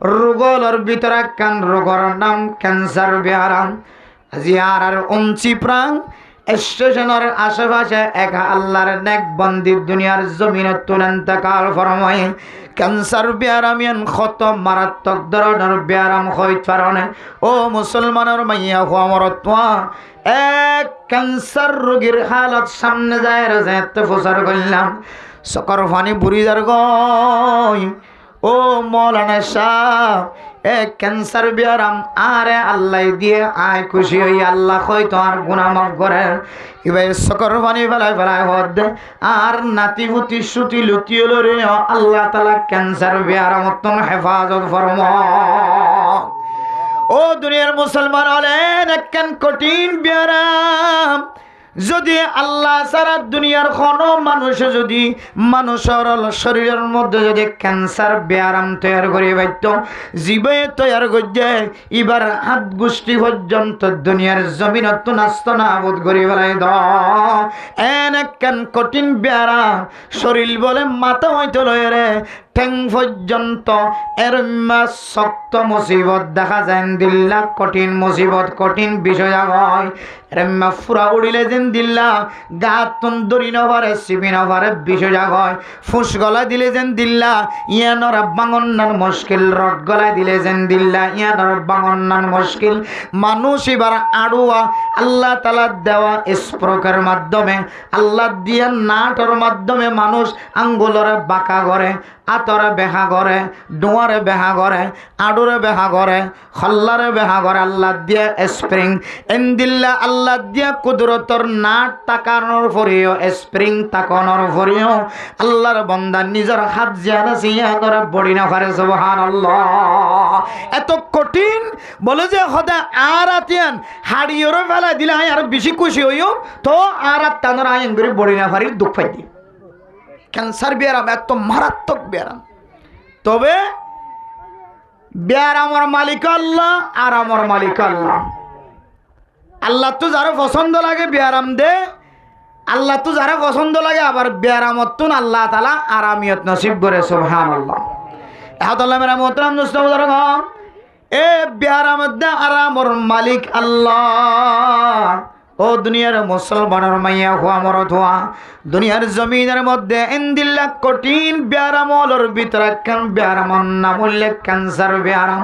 রোগলর ভিতরে একখান রোগর নাম ক্যান্সার বেয়ারাম। জিয়ারার উঞ্চি প্রাং স্টেশনের আশেপাশে এক আল্লাহর নেক বন্দি দুনিয়ার জমিনে তুলেন্তকাল ফরমায়। ক্যান্সার বেয়ারামিয়ান কত মারাত্মক ধরনের বেয়ারাম হইতে পারে। ও মুসলমানের মাইয়া হওয়া মরত্বা এক ক্যান্সার রোগীর হালত সামনে যায় যেতে প্রচার করলাম সকর ফানি বুড়ি যার গয়। ও মৌলানা সাহ এক ক্যান্সার বেয়ারাম আরে আল্লাহ দিয়ে আয় খুশি হই আল্লাহ হয়তো আর গুনাহ মাফ করে এবার সকর পানি ফেলায় ফেলায় হদ আর নাতি পুতি সুতি লুতিয়ে রে আল্লাহ তাআলা ক্যান্সার বেয়ারাম মতন হেফাজত ফরমা। ও দুনিয়ার মুসলমান হলেন একখান কঠিন বেয়ারাম। যদি আল্লাহ সারা দুনিয়ার কোনো মানুষ যদি মানুষের শরীরের মধ্যে যদি ক্যান্সার বেয়ারাম তৈরি করে পাইত জীবে তৈরি করছে এবার হাত গোষ্ঠী পর্যন্ত দুনিয়ার জমিনত নাস্ত নাবুদ করে বেড়াই এন একখান কঠিন বেয়ারাম শরীর বলে মাথা হইতে লয় রে ঠেং পর্যন্ত এর শক্ত মুসিবত দেখা যায় দিল্লা কঠিন মুসিবত কঠিন বিষয় হয় এরম্মা ফুরা উড়িলে যেন দিল্লা গা তন্দুরি নভারে সিপি নভারে বিষয় হয় ফুস গলা দিলে যেন দিল্লা ইয়ানোর বাঙন্নার মুশকিল রড গলায় দিলে যেন দিল্লা ইয়ানোর বাঙন্নার মুশকিল। মানুষ এবার আড়ুয়া আল্লাহ তাআলা দেওয়া স্প্রোকের মাধ্যমে আল্লাহ দিয়া নাটর মাধ্যমে মানুষ আঙ্গুলরে বাঁকা করে আতরে বেহা করে ডোয়ারে বেহা করে আডুরে বেহা করে হল্লারে বেহা করে আল্লাহ দিয়া স্প্রিং এন্দিল্লা আল্লাহ দিয়া কুদরতর নাট তাকানোর পরেও স্প্রিং তাকানোর পরেও আল্লাহর বান্দা নিজের হাত জিয়ারা সিয়াদরে বড়ি না পারে সুবহানাল্লাহ। এত কঠিন বলে যে হদা আর আতিয়ান হাড়িওরে ফেলা দিলে আর বেশি খুশি হইও তো আর তানোর আইন করে বড়ি না পারি দুঃখ পাই দি। ক্যান্সার বেয়ারাম এত মারাত্মক বেয়ারাম। তবে বেয়ারামর মালিক আল্লাহ আর আমার মালিক আল্লাহ। আল্লাহ তো যারা পছন্দ লাগে বেয়ারাম দে আল্লাহ তো যারা পছন্দ লাগে আবার বেয়ারামত আল্লাহ তাআলা আরামিয়ত নসিব করে সুবহানাল্লাহ। আল্লাহ মেরা মোহতারাম দোস্ত এ বেয়ারামত দে আরামর মালিক আল্লাহ। ও দুনিয়ার মুসলমানের মাইয়া হওয়া মরদ হওয়া দুনিয়ার জমিনের মধ্যে ইন্দিল্লা কঠিন বেয়ারামলের ভিতরে একখান বেয়ারামর নাম হইলে ক্যান্সার বেয়ারাম।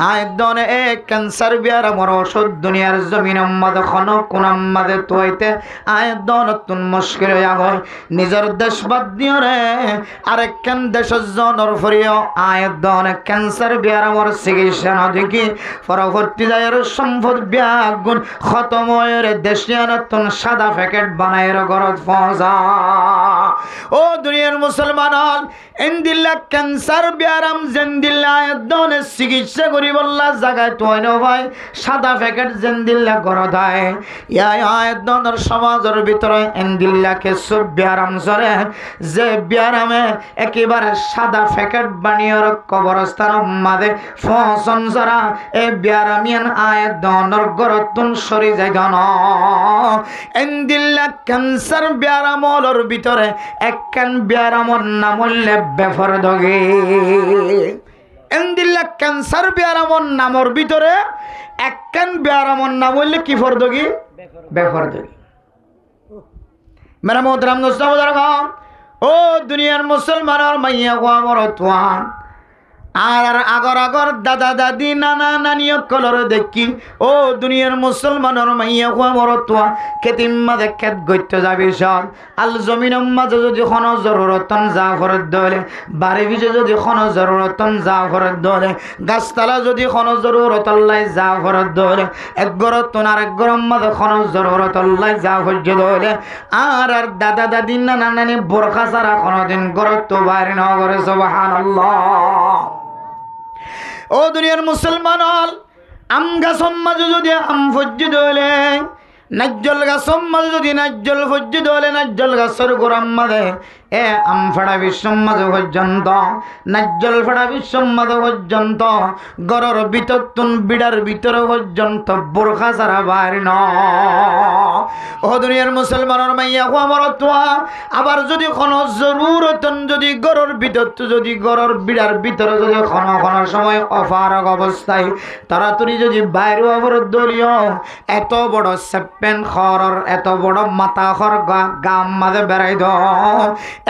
আয়দনে এ ক্যান্সার বেয়ারামর ওষুধ দুনিয়ার জমিনের মধ্যে কোন কোন মাঝে তোয়াইতে আয়দন তুন মুশকিল হইয়া গয়। নিজের দেশ বাদ দিও রে আরেকখান দেশের জনের ফরিও আয়দনে ক্যান্সার বেয়ারামর চিকিৎসা না দেখি পরবর্তী যায় সম্পদ ব্যাগুণ খতম হয়ে দেশ সাদা প্যাকেট বানায় ঘরত পৌঁছা। ও দুনিয়ার মুসলমান ইন্দিল্লা ক্যান্সার বেয়ারাম জেন্দিল্লা একদনের চিকিৎসা করি বললা জায়গায় তোয় ন ভাই সাদা প্যাকেট জেন্দিল্লা ঘরত আয় একদনের সমাজের ভিতরে ইন্দিল্লাকে সব বেয়ারাম চলে যে বেয়ারামে একেবারে সাদা প্যাকেট বানিয়ে কবরস্থান মাঝে ফসন চরা এ বেয়ারামিয়ান আয়দনের ঘরত সরি যায় গণ এন্দিল্লা ক্যান্সার বেয়ারামলের ভিতরে একখান বেয়ারামর নাম হইলে বেফরদগি। এন্দিল্লা ক্যান্সার বেয়ারামর নামর ভিতরে একখান বেয়ারামর নাম হইলে কি ফরদগি বেফরদগি। মেরা মোহতারাম দোস্ত ও দুনিয়ার মুসলমানের মাইয়া হওয়া মরতওয়ান আর আগর আগর দাদা দাদি নানা নানি কলর দেখি ও দুনিয়ার মুসলমানের মাইয়া হওয়া মরতওয়া খেতিম মাঝে খেত গইতে যাবি সব আল জমিনের মাঝে যদি কোনো জরুরতন যা ফরত দলে বাড়ি ভিজে যদি কোনো জরুরতন যা ফরত দলে গাছতলা যদি কোনো জরুরতল্লাই যা ফরত দলে এক গরতন আর এক গরম মাঝে কোনো জরুরতল্লাই যা ফর্য দলে আর আর দাদা দাদি নানা নানি বোরখা ছাড়া কোনোদিন গরত বাইরে না করে সুবহানাল্লাহ। ও দুনিয়ার মুসলমান আম গাছম মাঝে যদি আম ফজ্জ দলে নাজ্জল গাছম মাঝে যদি নাজ্জল ফজ্জ দলে নাজ্জল গাছের গোড়াম মাঝে এ আম ফাড়া বিশ্বের মাঝে পর্যন্ত নাজ্জল ফাড়া বিশ্বের মাঝে পর্যন্ত গরর ভিতর তুন বিড়ার ভিতরে পর্যন্ত বোরখা ছাড়া বাইর ন ও দুনিয়ার মুসলমানের মাইয়া আমার তোয়া আবার যদি কোনো জরুরতন যদি গরর ভিতর যদি গরর বিড়ার ভিতরে যদি কোনো সময় অপারগ অবস্থায় তাড়াতাড়ি যদি বাইরে অবরোধ দলীয় এত বড় সেপ্পেন খরর এত বড় মাথা খর গাম মাঝে বেড়াই দাও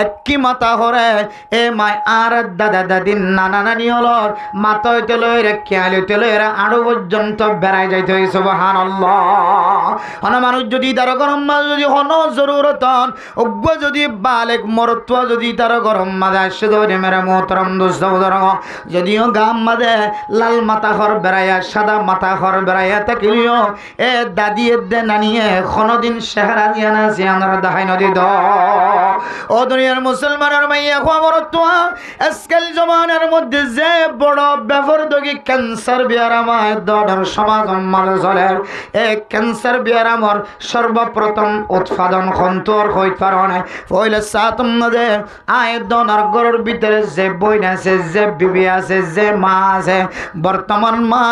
একই মাথা হরে এ মাই আর দাদা দাদি নানা নানি হলর মাথা হইতে লইরে খেয়াল হইতে লইরে আরো পর্যন্ত বেড়াই যাইতে হই সুবহানাল্লাহ হন মানুষ যদি তার গরম মাঝে যদি হন জরুরতন অজ্ঞ যদি বালেক মরত্ব যদি তার গরম মাঝে আসে ধরে মেরে মোহতরম দোস্ত যদিও গাম মাঝে লাল মাথা খর বেড়াইয়া সাদা মাথা খর বেড়াইয়া থাকিলিও এ দাদি দে নানিয়ে কোনদিন চেহারা জিয়ানা জিয়ানার দেখাই নদী দ ও দুনিয়ার মুসলমানের মাইয়া খবর তো আজকাল জমানার মধ্যে যে বড় বেফরদগি ক্যান্সার বিয়ারামায় দডর সমাজ মাঝে চলে এ ক্যান্সার বিয়ারামর সর্বপ্রথম উৎপাদন খন্তর হইতে পারে না পয়লা সাতম নদে আয় দনার গরর ভিতরে যে বই আছে যে বিবি আছে যে মা আছে বর্তমান মা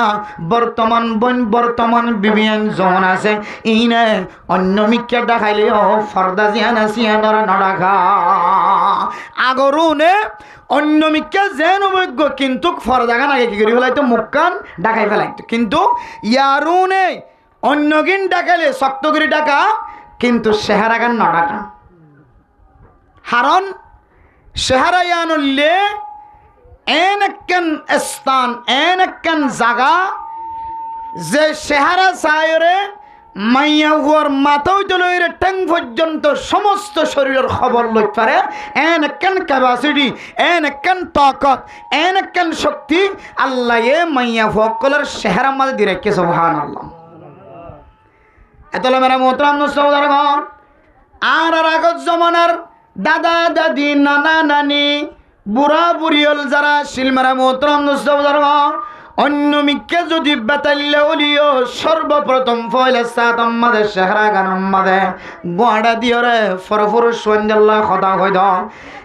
বর্তমান বোন বর্তমান বিবিয়ান জন আছে ইনে অন্য মিক্কা দেখাইলেও ফর্দা জিয়ানা সিয়ানরা নডাখা আগরুনে অন্য মিক্কা যেন অভিজ্ঞ কিন্তু ফরদাগান আগে কি করি ফেলাইতো মুখকান ডাকাই ফেলাইতো কিন্তু ইয়ারুনে অন্যগিন ডাকাইলে শক্ত করে ডাকা কিন্তু চেহারাগান নডাকা হারণ চেহারা ইয়ানুল্লে এন একখান স্থান এন একখান জাগা যে চেহারা চায়রে মাইয়া হুয়ার মাথাও তলইরে ট্যাং পর্যন্ত সমস্ত শরীরের খবর লইতে পারে এন একখান ক্যাপাসিটি এন একখান তাকত এন একখান শক্তি আল্লাহ এ মাইয়া হুয়াকলের চেহারা মাঝে দিয়ে রেখে সুবহানাল্লাহ এতলা মেরা মোহতরম মুসলমান আর আগত জমানার দাদা দাদি নানা নানি বুড়া বুড়িয়ল যারা শিলমারা মোহতরম মুসলমান অন্য মিক্কে যদি বেতাল্লে হলিও সর্বপ্রথম ফয়লা সাত আমাদের চেহারা গান আমাদের গোয়াডা দিয়ে রে ফরফর সঞ্জাল্লা কথা হইদ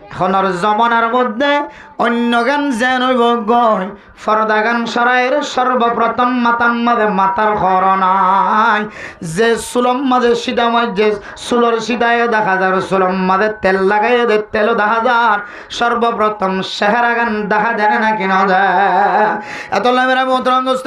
এখনের জমানার মধ্যে অন্য গান যেন গয় ফরদা গান সরাইয়ের সর্বপ্রথম মাতার মাঝে মাথার খর নাই যে সুলম মাঝে সিধা যে সুলর সিধায় দেখা যায় সুলম মাঝে তেল লাগাইয়ে দে তেলও দেখা যায় সর্বপ্রথম চেহারা গান দেখা যায় না কিনা যায় এত মেরা মোহতরম দোস্ত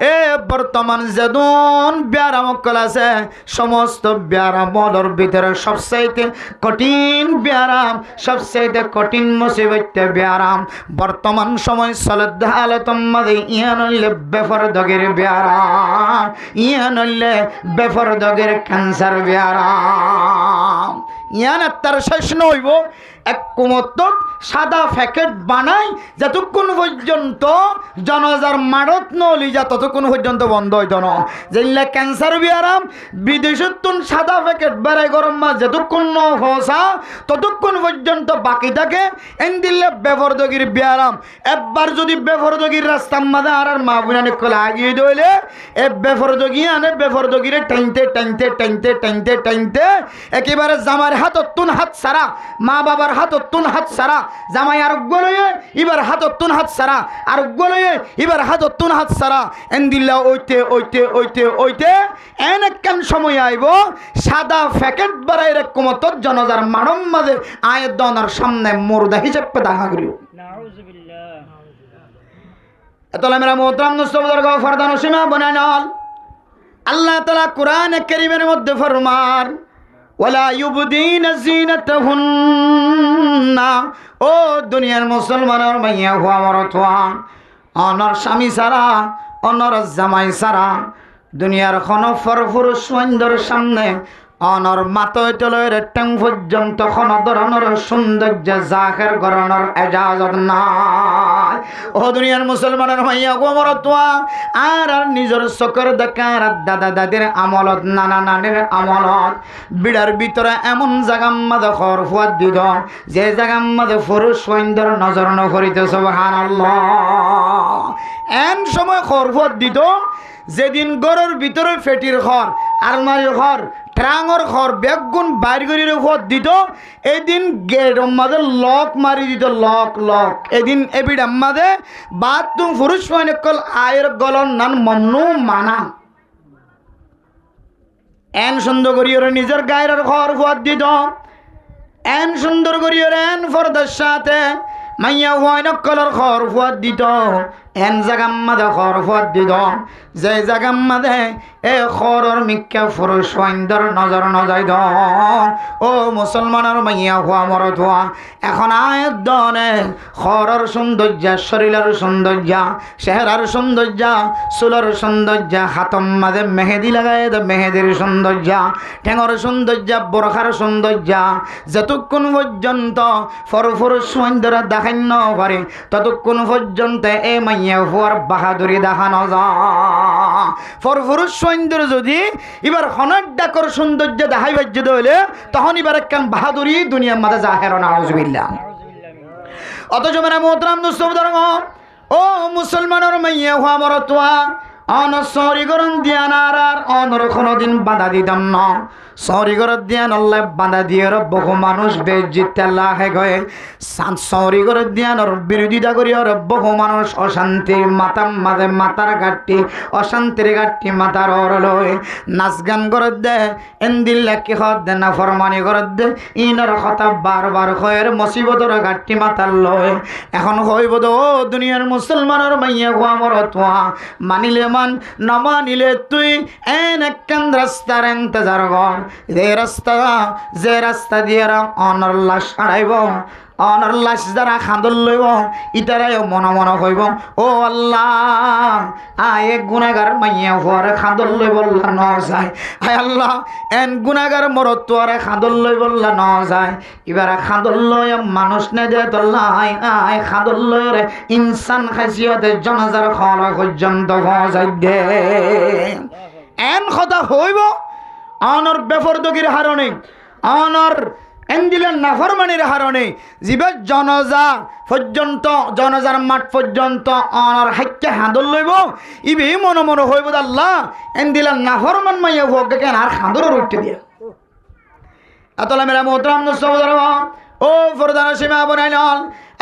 এ বর্তমান যেদন ব্যারাম কল আছে সমস্ত ব্যারামর ভিতরে সবচাইতে কঠিন ব্যারাম সবচাইতে কঠিন মুসিবত ব্যারাম বর্তমান সময় চলে হালতম মাঝে ইয়া নইলে বেফরদগের ব্যারাম ইয়া নইলে বেফরদগের ক্যান্সার ব্যারাম ইয়ান তার শেষ নইব এক কুমত সাদা প্যাকেট বানাই যতক্ষণ পর্যন্ত জনজার মারত নলি যা ততক্ষণ পর্যন্ত বন্ধ হইত না যেগুলা ক্যান্সার বিয়ারাম বিদেশের তুন সাদা প্যাকেট বেড়াই গরম মাছ যতক্ষণ ন হসা ততক্ষণ পর্যন্ত বাকি থাকে এন দিলে বেফরদগির বিয়ারাম একবার যদি বেফরদগির রাস্তার মাঝে আর মা বুনানি কলে আগিয়ে দইলে এ বেফরদগি আনে বেফরদগিরে টাইনতে টাইনতে টাইনতে টাইনতে টাইনতে একেবারে জামার হাতত তুন হাত সারা মা বাবার হাতত তুন হাত সারা জামাই আরোগ্য লয়ে এবার হাতত তুন হাত সারা আরোগ্য লয়ে এবার হাতত তুন হাত সারা এন দিল্লা ওইতে ওইতে ওইতে ওইতে এন একখান সময় আইব সাদা প্যাকেট বাড়াই রকমত জনজার মানব মাঝে আয়ের দনার সামনে মুর্দা হিসেবে দেখা করিও এতলা মেরা মোহতরম নস্তবদর্গ ফরদান সীমা বনানাল আল্লাহ তাআলা কোরআন কারীমের মধ্যে ফরমান ওয়ালা ইউবদিনা যিনাতাহুন্না ও দুনিয়ার মুসলমানের মাইয়া হওয়া মরতওয়ান অনর স্বামী সারা অনর জামাই সারা দুনিয়ার খন ফরফুর সুন্দর সামনে অনর মাতয় তলের ট্যাং পর্যন্ত কোন ধরনের সৌন্দর্য জাহের করানোর এজাজত নাই ও দুনিয়ার মুসলমানের মাইয়া গো মরতওয়া আর নিজের চোখের দেখার দাদা দাদির আমলত নানা নানির আমলত বিড়ার ভিতরে এমন জায়গার মাঝে খর ফুয়াদ দিত যে জায়গার মাঝে পুরুষ সুন্দর নজর নকরিতে সুবহানাল্লাহ এন সময় খর ফুয়াদ দিত যেদিন গরুর ভিতরে ফেটির ঘর আলমারি ঘর ফেরাঙর ঘর বেগুন বাইর করি ভোট দিত এদিন গেট মাঝে লক মারি দিত লক এদিন এবিড আমাদে বাদ তুম পুরুষ কল আয়ের গলন নান মমনু মানা এন সুন্দর করি ওরা নিজের গায়ের ঘর ভোট দিত এন সুন্দর করি ওরা এন ফরদার সাথে মাইয়া হয় নকলর ঘর ভোট দিত এন জাগাম মাদে ঘর ভোট দিত যে জাগাম মাদে এ খরর মিক্কা পুরুষ সৈন্দর নজর নজাই দ ও মুসলমানের মাইয়া হওয়া মরত হওয়া এখন আয়ের দনে খরর সৌন্দর্য শরীরের সৌন্দর্য চেহারার সৌন্দর্য চুলের সৌন্দর্য হাতম মাঝে মেহেদি লাগায় মেহেদির সৌন্দর্য ঠেঙর সৌন্দর্য বরখার সৌন্দর্য যতক্ষণ পর্যন্ত পুরুষ সৈন্দর দেখান ন পারে ততক্ষণ পর্যন্ত এ মাইয়া হওয়ার বাহাদুরি দেখানো যায় পুরুষ সৌন্দর যদি এবার হনার ডাকর সৌন্দর্য দেখাই বাজ্য হইলে তখন এবার একখান বাহাদুরি দুনিয়ার মাঝে জাহের নাউজুবিল্লাহ অথচ মেরা মোহতারাম দোস্ত ও মুসলমানের মাইয়া হওয়া মরতোয়া অন সরি করন দিয়ানার আর অনর কোনোদিন বাধা দিতাম না সরি করে দিয়ান আল্লাহ বাধা দিয়ে বহু মানুষ বেজিতে লাহে গয়ে সরি করে দিয়ানোর বিরোধিতা করি আর বহু মানুষ অশান্তির মাতার মাঝে মাতার ঘাটটি অশান্তির ঘাটটি মাতার ওর লয় নাচ গান করে দে এন্দিল্লা কি হত দে না ফরমানি করে দে ইনর কথা বারবার হয়ের মুসিবতর ঘাটটি মাতার লয় এখন হইব তো ও দুনিয়ার মুসলমানের মাইয়া হওয়া মরতোয়া মানিলে মান না মানিলে তুই এন একখান রাস্তার ইন্তজার কর যে রাস্তা দিয়ে অনর লাশ আড়াইব অনর লাশ যারা খাঁদল লইব ইতারাই মনে মনে হইব ও আল্লাহ আয় গুনাগার মাইয়া হওয়ার খাঁদল লই বললা ন যায় আয় আল্লাহ এন গুনাগার মরত আরে খাঁদল লই বললা ন যায় এবার খাঁদল লই মানুষ নে দে তোল্লা আয় খাঁদল লই রে ইনসান খাসিয়তে জনাজার খাওয়া পর্যন্ত হওয়া যায় দে এন কথা হইব অনর বেফরদগির হারণে অনর এন্দিলের নাফরমানির হারণে জীবে জনজা পর্যন্ত জনজার মাঠ পর্যন্ত অনর হাইকে হাঁদর লইব ইবি মনে মনে হইব আল্লাহ এন্দিলের নাফরমান মাইয়া হোক কেন আর হাঁদর উঠতে দিয়ে এতলা মেরা মোহতারাম সহোদর ও ফরদান সীমা বনাইল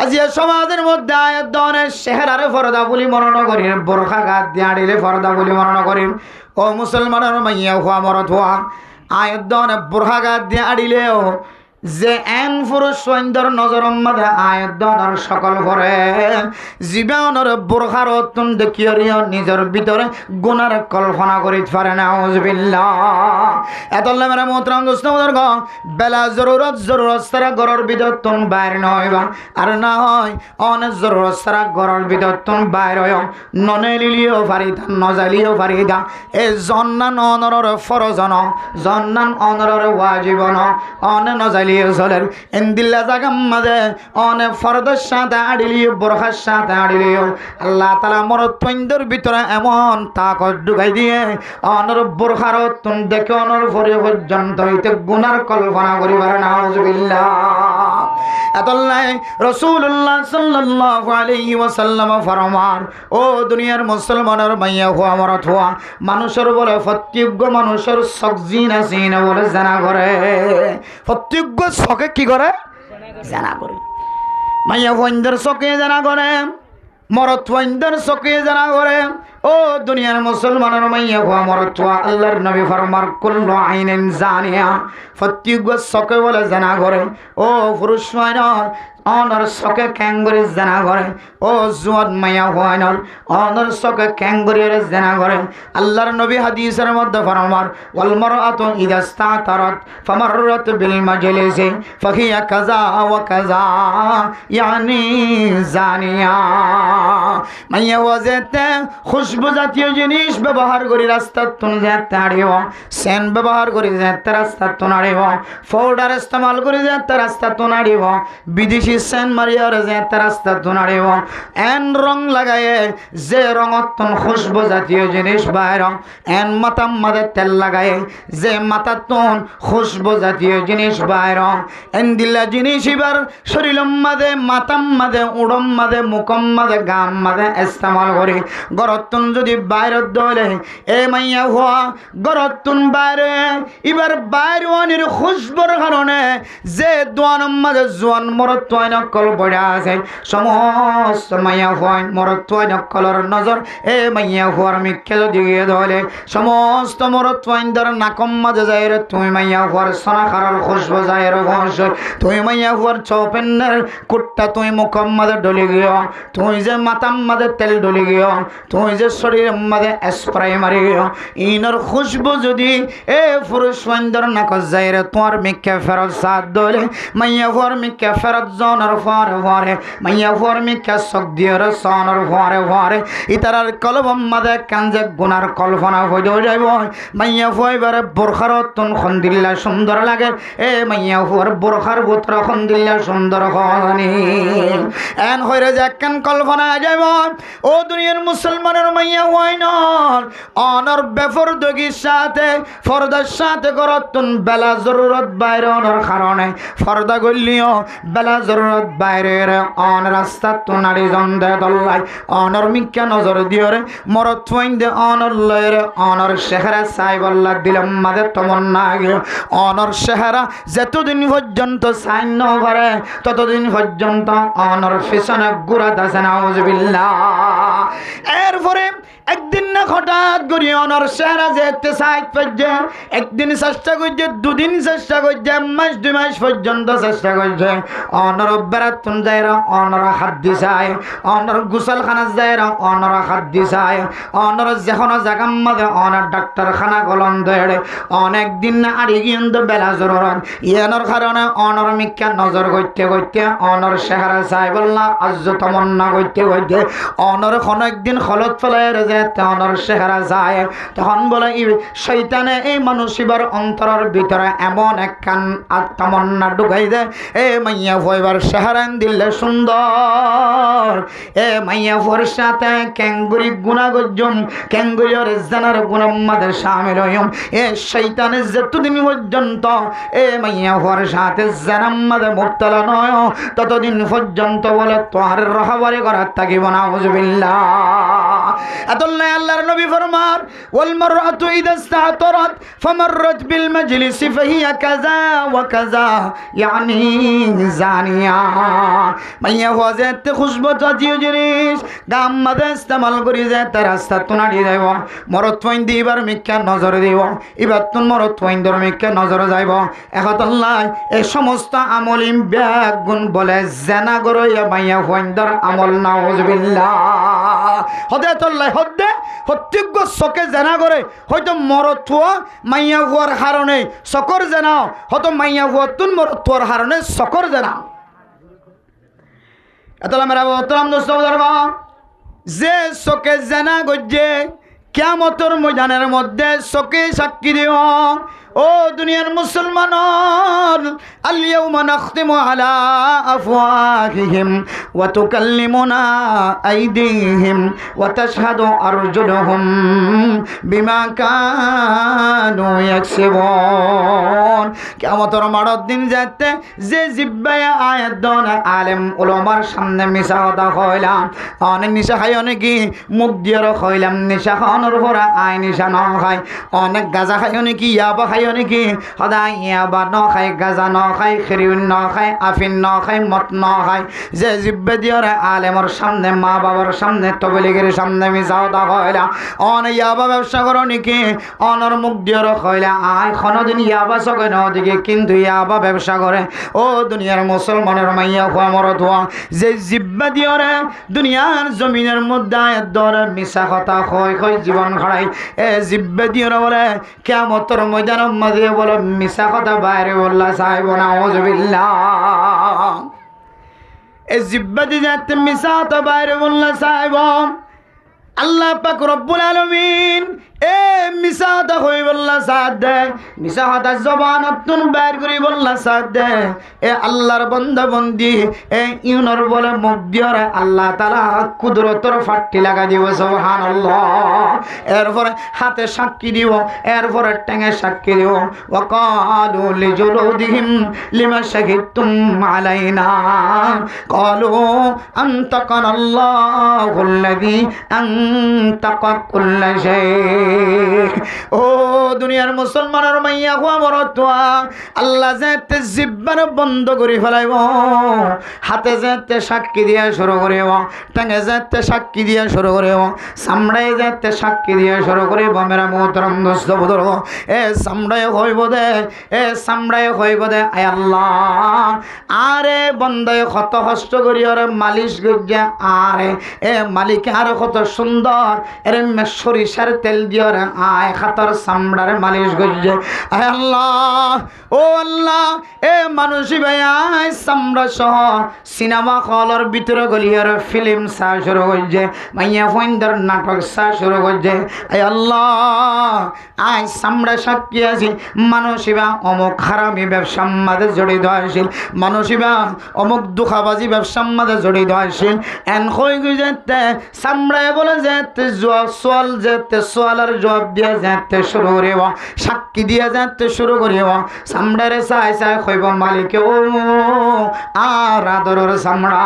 আজি সমাজের মধ্যে আয়ের দনের চেহারারে ফরদা বলি মরণ করি বোরখা গাত দিয়ে আড়িলে ফরদা বলি মরণ করি ও মুসলমানের মাইয়া হওয়া মরত হওয়া আয়ের দনে বোরখা গাত দিয়ে আড়িলেও যে এন পুরুষ সৈন্দর নজর মাঝে আয়ের দনের সকল করে জীবনের বোরখার অত্যন দেখিয়ে নিজের ভিতরে গুনার কল্পনা করিতে পারে না আউযুবিল্লাহ এতলে মেরা মোহতারাম দোস্ত বেলা জরুরত সারা ঘরের ভিতর তুন বাইর নইবা আর না হয় অনেক জরুরত সারা ঘরের ভিতর তুন বাইর হয় ননে লিলিও পারিতা নজালিও পারিতা এ জন্নান অনরের ফরজন জন্নান অনরের ওয়াজিবন অনে নজালি চলের এন্দিল্লা জাগাম মাঝে অনেক ফরদের সাথে আড়িলিও বোরখার সাথে আড়িলিও আল্লাহ তালা মরত পৈন্দর ভিতরে এমন তাকত ঢুকাই দিয়ে অনর বোরখার তুন দেখে অনর ফরে পর্যন্ত হইতে গুনার কল্পনা করিবার নাউজুবিল্লাহ এতলাই রাসূলুল্লাহ সাল্লাল্লাহু আলাইহি ওয়াসাল্লাম ফরমান ও দুনিয়ার মুসলমানের মাইয়া হওয়া মরত হওয়া মানুষের বলে প্রত্যেক মানুষের সগজিনা সিনা বলে জানা করে প্রত্যেক চকে কি করে জানা করে মাইয়া ফৈন্দর চকে জানা করে মরত ফৈন্দর চকে জানা করে ও দুনিয়ার মুসলমানের মাইয়া হওয়া মরত হওয়া আল্লাহর নবী ফরমান কুল্লু আইনিন জানিয়া প্রত্যেক চকে বলে জানা করে ও পুরুষ মাইনর অনর চকে ক্যাঙ্গুরি জানা করে ও জুয়াদ মাইয়া হওয়াইনর অনর চকে ক্যাঙ্গুরির জানা করে আল্লাহর নবী হাদিসের মধ্যে ফরমান ওয়াল মারআতু ইযা ইসতাতারাত ফামাররাত বিল মাজলিসি ফাহিয়া কাযা ওয়া কাযা ইয়ানি জানিয়া মাইয়া ওয়াজেতে খুশবু জাতীয় জিনিস ব্যবহার করি রাস্তা তুন যেতে হারিব সেন ব্যবহার করি যেতে রাস্তা তুন হারিব পাউডার ইস্তেমাল করি যেতে রাস্তা তুন হারিব বিদেশি জিনিসই সেন মারিয়ার যে রাস্তা তুনারিব এন রং লাগায়ে যে রঙতন খুশবু জাতীয় জিনিস বাইর এন মাতাম মাদে তেল লাগায়ে যে মাতাতন খুশবু জাতীয় জিনিস বাইর এন দিল্লা জিনিস এবার শরীরম মাদে মাতাম মাদে উড়ম মাদে মুকম মাদে গাম মাদে ইস্তেমাল করি গরতুন যদি বাইরত দলে এ মাইয়া হওয়া গরতুন বাইরে এবার বাইরওয়ানির খুশবুর কারণে যে দোয়ানম মাদে জোয়ান মরত তোয় নকল পড়ে আছে সমস্ত মাইয়া হওয়ায় মরত তোয় নকলর নজর এ মাইয়া হওয়ার মিক্কে যদি গিয়ে ধরে সমস্ত মরত তোয়াইন্দর নাকম মাঝে যায় রে তুই মাইয়া হওয়ার সোনা খারার খুশবু যায় রে ঘষ তুই মাইয়া হওয়ার চৌপেন্নের কুট্টা তুই মুখম মাঝে ডলি গিয়ে তুই যে মাতাম মাঝে তেল ডলি গিয়ে তুই যে শরীর মাঝে স্প্রে মারি গিয়ে ইনর খুশবু যদি এ পুরুষ ওয়াইন্দর নাক যায় রে তোমার মিক্কে ফেরত সাথ দলে মাইয়া হওয়ার মিক্কে ফেরত জনের ফরে ফরে মাইয়া হওয়ার মিক্কে শক দিয়ে রে সনের ফরে ফরে ইতারার কলবম মাঝে কাঞ্জে গুনার কল্পনা হয়ে যাইব মাইয়া ফুয়াইবারে বোরখার তুন খন্দিল্লা সুন্দর লাগে এ মাইয়া ফুয়ার বোরখার বুতর খন্দিল্লা সুন্দর হনি এন হইরে যে কেন কল্পনা যাইব ও দুনিয়ার মুসলমানের মাইয়া হয় নর অনর বেফর দগির সাথে ফরদার সাথে করতুন বেলা জরুরত বাইরে অনর কারণে ফরদা গলিও বেলা জরুরত বাইরে অন রাস্তা তুনারি জন্দে দল্লাই অনর মিক্কা নজর দিও রে মরত দে অনর লয়ের অনর শেহরা সাইবল্লা দিলাম মাঝে তমন্না গেল অনর শেহরা যতদিন পর্যন্ত সাইন ন করে ততদিন পর্যন্ত অনর পিছনে গুড়াত আছে নাউজুবিল্লাহ এরপরে একদিন না হঠাৎ করি অনর শেহরা যেতে সাইড পর্যে একদিন চেষ্টা করছে দুদিন চেষ্টা করছে মাস 2 মাস পর্যন্ত চেষ্টা করছে অনর বেড়াতুন যায় অনর হাত দিছায় অনর গুসলখানা যায় অনর হাত দিছায় অনর যখন জাগাম মাঝে অনেক ডাক্তারখানা কলম ধরে অনেক দিন না আড়ি কিন্তু বেলা জরুরত ইয়ানোর কারণে অনর মিক্কা নজর করতে করতে অনর শেহারা সাহেবল্লাহ আজ তমন্না করতে করতে অনর একদিন খলত ফেলায় যে অনর শেহারা যায় তখন বলে শৈতানে এই মানুষিবার অন্তরের ভিতরে এমন এক কান তমন্না ঢুকাই দেয় এ মাইয়া ভয়বার শেহারান দিলে সুন্দর এ মাইয়া ভোর সাথে ক্যাঙ্গুরি গুণাগজ্জম ক্যাঙ্গুরিয়র জানার গুণম্মাদের সামিল হইম এ শৈতানের যতদিন পর্যন্ত এ মাইয়া হওয়ার সাথে জানাম্মাদে মুক্তলা নয় ততদিন পর্যন্ত বলে তোহার রহাবারি করার থাকিব না হুজুবিল্লাহ আতুল্লাহ আল্লাহর নবী ফরমান ওয়াল মারআতু ইদা ইসতাতরাত ফামাররাত বিল মাজলিসি ফাহিয়া কাযা ওয়া কাযা ইয়ানি জানিয়া মাইয়া হওয়া যেতে খুশবু জাতীয় জিনিস গাম মাদে ইস্তেমাল করি যে তার রাস্তা তুনাড়ি যাইব মরত পয়েন্ট দিবার মিক্কা নজর দিব এবার তুন মরত পয়েন্টর মিক্কা নজর যাইব এখতাল্লাহ এই সমস্ত আমল ব্যাগ গুণ বলে জেনা গরইয়া মাইয়া পয়েন্টর আমল নাউজুবিল্লাহ হদে তল্লাই হদে হত্যজ্ঞ চকে জেনা করে হয়তো মরত থুয়া মাইয়া হওয়ার কারণে চকর জেনাও হয়তো মাইয়া হওয়া তুন মরত থুয়ার কারণে চকর জেনাও এতলা মেরা বতরাম দোস্ত দরবা যে চকে জেনা গজ্জে কিয়ামতের ময়দানের মধ্যে চকে সাক্ষী দিও ও দুনিয়ার মুসলমান আল-ইয়াওমা নাখতিমু আলা আফওয়াহিহিম ওয়া তুকাল্লিমুনা আইদিহিম ওয়া তাশহাদু আরজুলুহুম বিমা কানু ইয়াকসিবুন কিয়ামতের মাঠের দিন যাতে যে জিব্বায়ে আয়াত দন আলেম উলামার সামনে মিছা কথা কইলাম অনেক নিশা খাই অনেকে মুখ দিয়ে কইলাম নিশা খাওয়ানোর পরে আয় নিশা ন খায় অনেক গাঁজা খাই অনেকে ইয়াবা খাই অনেকে সদায় ইয়াবা ন খায় গাঁজা ন খায় খেরিউন ন খায় আফিন ন খায় মদ ন খায় যে জিব্বে দিয়ে আলেমর সামনে মা বাবার সামনে তবলিগের সামনে মিছা কথা কইলাম অন ইয়াবা ব্যবসা করো নাকি অনর মুখ দিয়ে কইলা আয় কোনোদিন ইয়াবা চকে ন দিকে কিন্তু ইয়াবা ব্যবসা করে ও দুনিয়ার মুসলমানের মাইয়া খোয়া মরত হওয়া যে জিব্বা দিয়ে দুনিয়ার জমিনের মধ্যে আয়াত ধরে মিছা কথা কই কই জীবন খড়াই এ জিব্বা দিয়ে বলে কিয়ামতের ময়দানের মাঝে বলে মিছা কথা বাইরে বললা সাহেব নাউজুবিল্লাহ এ জিব্বা দিয়ে যাতে মিছা কথা বাইরে বললা সাহেব আল্লাহ পাক রব্বুল আলামিন এ মিছা কথা হই বললা সাথ দে, মিছা কথা জবানতুন বাইর করি বললা সাথ দে। এ আল্লাহর বান্দা বন্দি এ ইউনর বলে মুখ দিয়রে আল্লাহ তাআলা কুদরতর ফাট্টি লাগা দিব সুবহানাল্লাহ। এরপরে হাতে সাক্ষী দিব, এরপরে টেঙে সাক্ষী দিব। ওয়া ক্বালু লিজুলুদিহিম লিমা শাহিদতুম আলাইনা ক্বালু আনতাকানাল্লাহুল্লাযী আনতাকা কুল্লা শাই। ও দুনিয়ার মুসলমানের মাইয়া গো আমার তোয়া, আল্লাহ যেতে জিব্বার বন্ধ করে ফেলাইব, হাতে যেতে সাক্ষী দিয়া শুরু করিব, টাঙে যেতে সাক্ষী দিয়া শুরু করিব, চামড়ায় যেতে সাক্ষী দিয়া শুরু করিব। মেরা মোহতরম দোস্ত বুজুর্গ, এ চামড়ায় হইব দে, এ চামড়ায় হইব দে আয় আল্লাহ। আরে বন্দায় কত কষ্ট করি ওরে মালিশ গজ্জা, আরে এ মালিক আর কত সুন্দর এর সরিষার তেল দিয়ে ওরে আয় খাতর চামড়ার মালিশ গজ্জে। আয় আল্লাহ, ও আল্লাহ, এ মানুষই ভাই আয় চামড়া সহ সিনেমা হলের ভিতরে গলিয়ার ফিল্ম চা শুরু করছে, মাইয়া ফইন্দার নাটক চা শুরু করছে। আয় আল্লাহ, আয় চামড়া সাক্ষী আছি মানুষিবা অমুক হারামি ব্যবসার মাঝে জড়িত আছিল, মানুষিবা অমুক দুঃখাবাজি ব্যবসার মাঝে জড়িত আছিল। এন হয়ে যেতে চামড়ায় বলে যেতে সোয়াল যেতে সোয়ালের জবাব দিয়ে যেতে শুরু করিব, সাক্ষী দিয়ে যেতে শুরু করিব। চামড়ারে চাই চাই কইব মালিকে ও আর আদরের চামড়া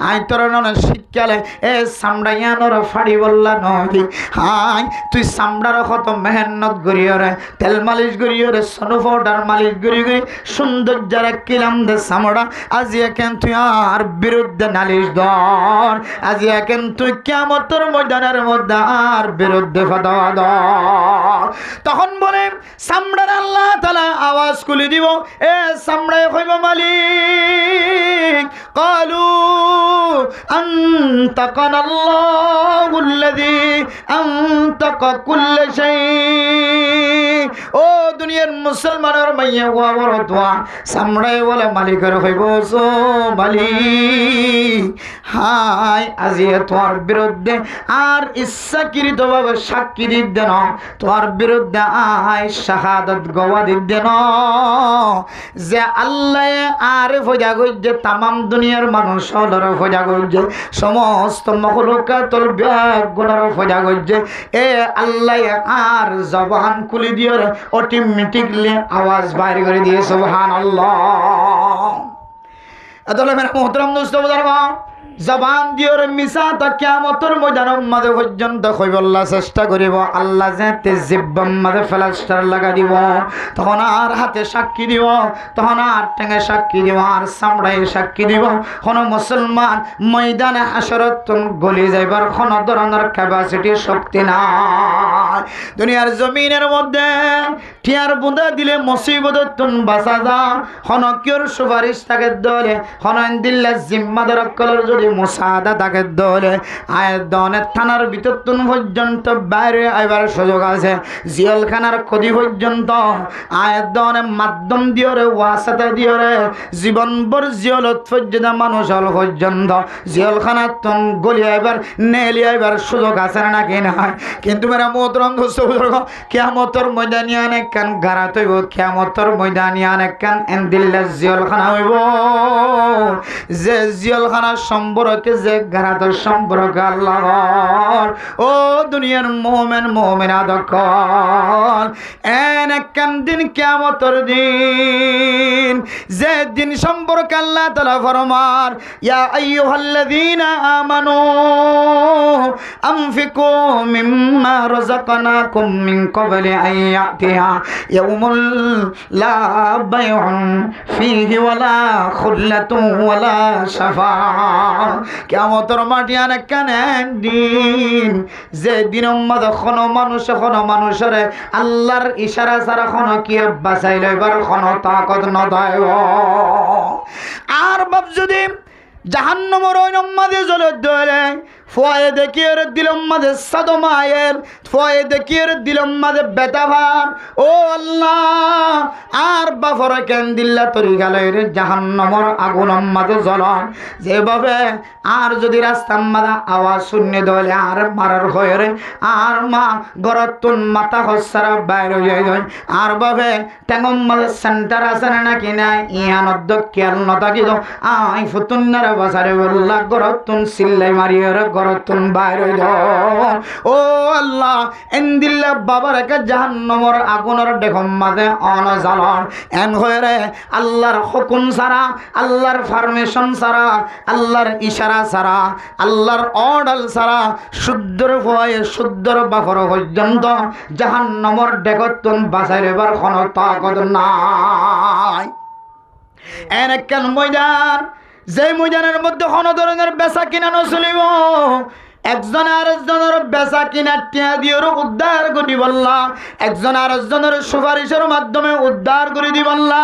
আই তোর নন শীতকালে এ চামড়া ইয়ানোর ফাড়ি বললা নদী। হাই তুই চামড়ার কত মেহনত করিয়রে, তেল মালিশ করিয়রে, সনু পাউডার মালিশ করি করি সুন্দর যারা কিলাম দে চামড়া। আজি এখন তুই আর বিরুদ্ধে নালিশ ধর, আজি এখন তুই কিয়ামতের ময়দানের মধ্যে আর বিরুদ্ধে ফাতোয়া ধর। তখন বলে চামড়ার আল্লাহ তাআলা আওয়াজ খুলে দিব, এ চামড়ায় কইব মালিক ক্বালু আনতাকানাল্লাহুল্লাযী আনতাকা কুল্লা শাই। ও দুনিয়ার মুসলমানের মাইয়া গো আমার দোয়া, চামড়ায় বলে মালিকের কইব সো মালিক হাই আজি তোমার বিরুদ্ধে আর ইচ্ছাকৃতভাবে সাক্ষী দিতে না, তোমার বিরুদ্ধে আই শাহাদাত গওয়া দিতে না যে আল্লাহ আর ফজা গইছে তামাম দুনিয়ার মানুষ হলর ফজা গইছে, সমস্ত মখলুকাতুল ব্যাগুনার ফজা গইছে। এ আল্লাহ আর জবান খুলে দিয়ে অটোমেটিকলি আওয়াজ বাইর করে দিয়ে সুবহানাল্লাহ। আদলে মেরা মোহতরম দোস্ত বুজুর্গ, জবান দিয়ে মিশা তা কিয়ামতের ময়দানের মাঝে পর্যন্ত কইবল্লা চেষ্টা করিব। আল্লাহ যেতে জিব্বার মাঝে প্লাস্টার লাগা দিব, তখন আর হাতে সাক্ষী দিব, তখন আর টেঙে সাক্ষী দিব, আর চামড়ায় সাক্ষী দিব। কোন মুসলমান ময়দানে হাসরত গলি যাইবার কোন ধরনের ক্যাপাসিটি শক্তি নাই। দুনিয়ার জমিনের মধ্যে টিয়ার বুঁদা দিলে মুসিবত তুন বাঁচা যা, হনকিয়র সুপারিশ থাকে দলে, হনন দিল্লা জিম্মাদার কলর যদি মুসাদা থাকে দলে আয়ের দনের থানার ভিতর তুন পর্যন্ত বাইরে আইবার সুযোগ আছে। জিয়ালখানার কদি পর্যন্ত আয়ের দনের মাধ্যম দিয়ে ওয়াসাতে দিয়ে জীবনভর জিয়লত পর্যন্ত মানুষ হল পর্যন্ত জিয়ালখানার তুন গলি আইবার নেলি আইবার সুযোগ আছে নাকি না? কিন্তু মেরা মোহতরম দোস্ত বুজুর্গ, কিয়ামতের ময়দানে অনেক কান গারাত হইব, কিয়ামতের ময়দানে অনেক কান এন্দিল্লা জিয়ালখানা হইব। যে জিয়ালখানার সম্পর্কে যে গারাতের সম্পর্কে আল্লাহর ও দুনিয়ার মুমিন মুমিনা দকল এন একখান দিন কিয়ামতের দিন, যে দিন সম্পর্কে আল্লাহ তাআলা ফরমান ইয়া আইয়ুহাল্লাযীনা আমানু আনফিকু মিম্মা রাযাকনাকুম মিন ক্বাবলি আন ইয়াতিয়া ইয়াউমুল লা বাইউন ফীহি ওয়ালা খুল্লাতুন ওয়ালা শাফাআহ। কিয়ামতের মাটি অনেক কানেন দিন, যে দিন কোনো মানুষের আল্লাহর ইশারা ছাড়া কোনো কি বাঁচাই লইবার কোনো তাকত নয়। আর বাপ যদি জাহান্নামের ওই নম্মাদে জ্বলে ধরে ফয়ে দেখিয়ে দিলম মাঝে সাদমায়ের, ফয়ে দেখিয়ে দিলম মাঝে বেতাভার। ও আল্লাহ, আর বাফরে কেন দিল্লা তরি গেলের জাহান্নামর আগুন মাঝে জ্বলন যেভাবে। আর যদি রাস্তার মাঝে আওয়াজ শুনে দলে আর মারার হয়ে রে, আর মা গরতুন মাথা হসারা বাইর হয়ে যায়। আর ভাবে টেঙম মাঝে সেন্টার আছে নাকি নাই ইয়ানত খেয়াল নথাকি তো আই ফুতুন্নারে বাসারে বললা গরতুন সিল্লাই মারিয়ে রে গরতুন বাইর হয়ে যাও। ও আল্লাহ, এন্দিল্লা বাবার একা জাহান্নামর আগুনের দেখম মাঝে অন জ্বালন এন হয়ে রে আল্লাহর হুকুম ছাড়া, আল্লাহর পারমিশন ছাড়া, আল্লাহর ইশারা ছাড়া, আল্লাহর অর্ডার ছাড়া শুদ্ধর ভয়ে শুদ্ধর বাফর পর্যন্ত জাহান্নামর ডেকতুন বাঁচাই রেবার কোনো তাকত নাই। এন একখান ময়দান, যে ময়দানের মধ্যে কোনো ধরনের বেচা কিনা নচলিব। একজন আরেকজনের বেচা কিনা টিয়া দিয়ে উদ্ধার করে দিবল্লা, একজন আরেকজনের সুপারিশের মাধ্যমে উদ্ধার করে দিবল্লা,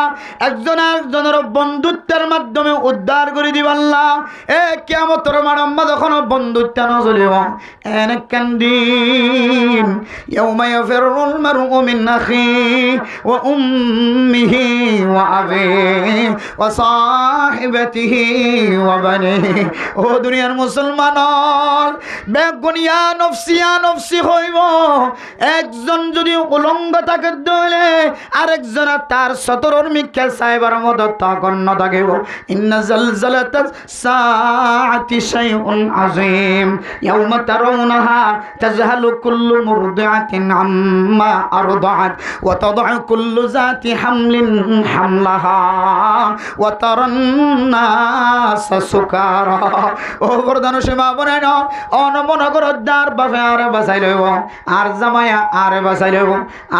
একজন আরেকজনের বন্ধুত্বের মাধ্যমে উদ্ধার করে দিবল্লা। এ কিয়ামতের মারাম্মা যখন বন্ধুত্ব নচলিব এনেকান দিন ইয়াউমা ইয়াফিরুল মারউ মিন আখিহি ওয়া উম্মিহি ওয়া আবিহি ওয়া সাহিবাতিহি ওয়া বানিহি। ও দুনিয়ার মুসলমান, বেগুনিয়া নফসিয়া নফসি হইব। একজন যদি উলঙ্গ থাকে দলে আরেকজন তার সতরর মিখ্যা সাহেবার মতো তখন ন থাকিব। ইন্না জালজালাতাস সাআতি শাইউন আযীম ইয়াউমা তারাউনাহা তাযহালু কুল্লু মুরদিআতিন আম্মা আরদাআত ওয়া তাদউ কুল্লু যাতি হামলিন হামলাহা ওয়া তারান নাস সুকারা। ও বরদান সীমা বনে না অনমনগর দ্বার বাফে আর বাঁচাই লইব, আর জামায়া আর বাঁচাই লইব,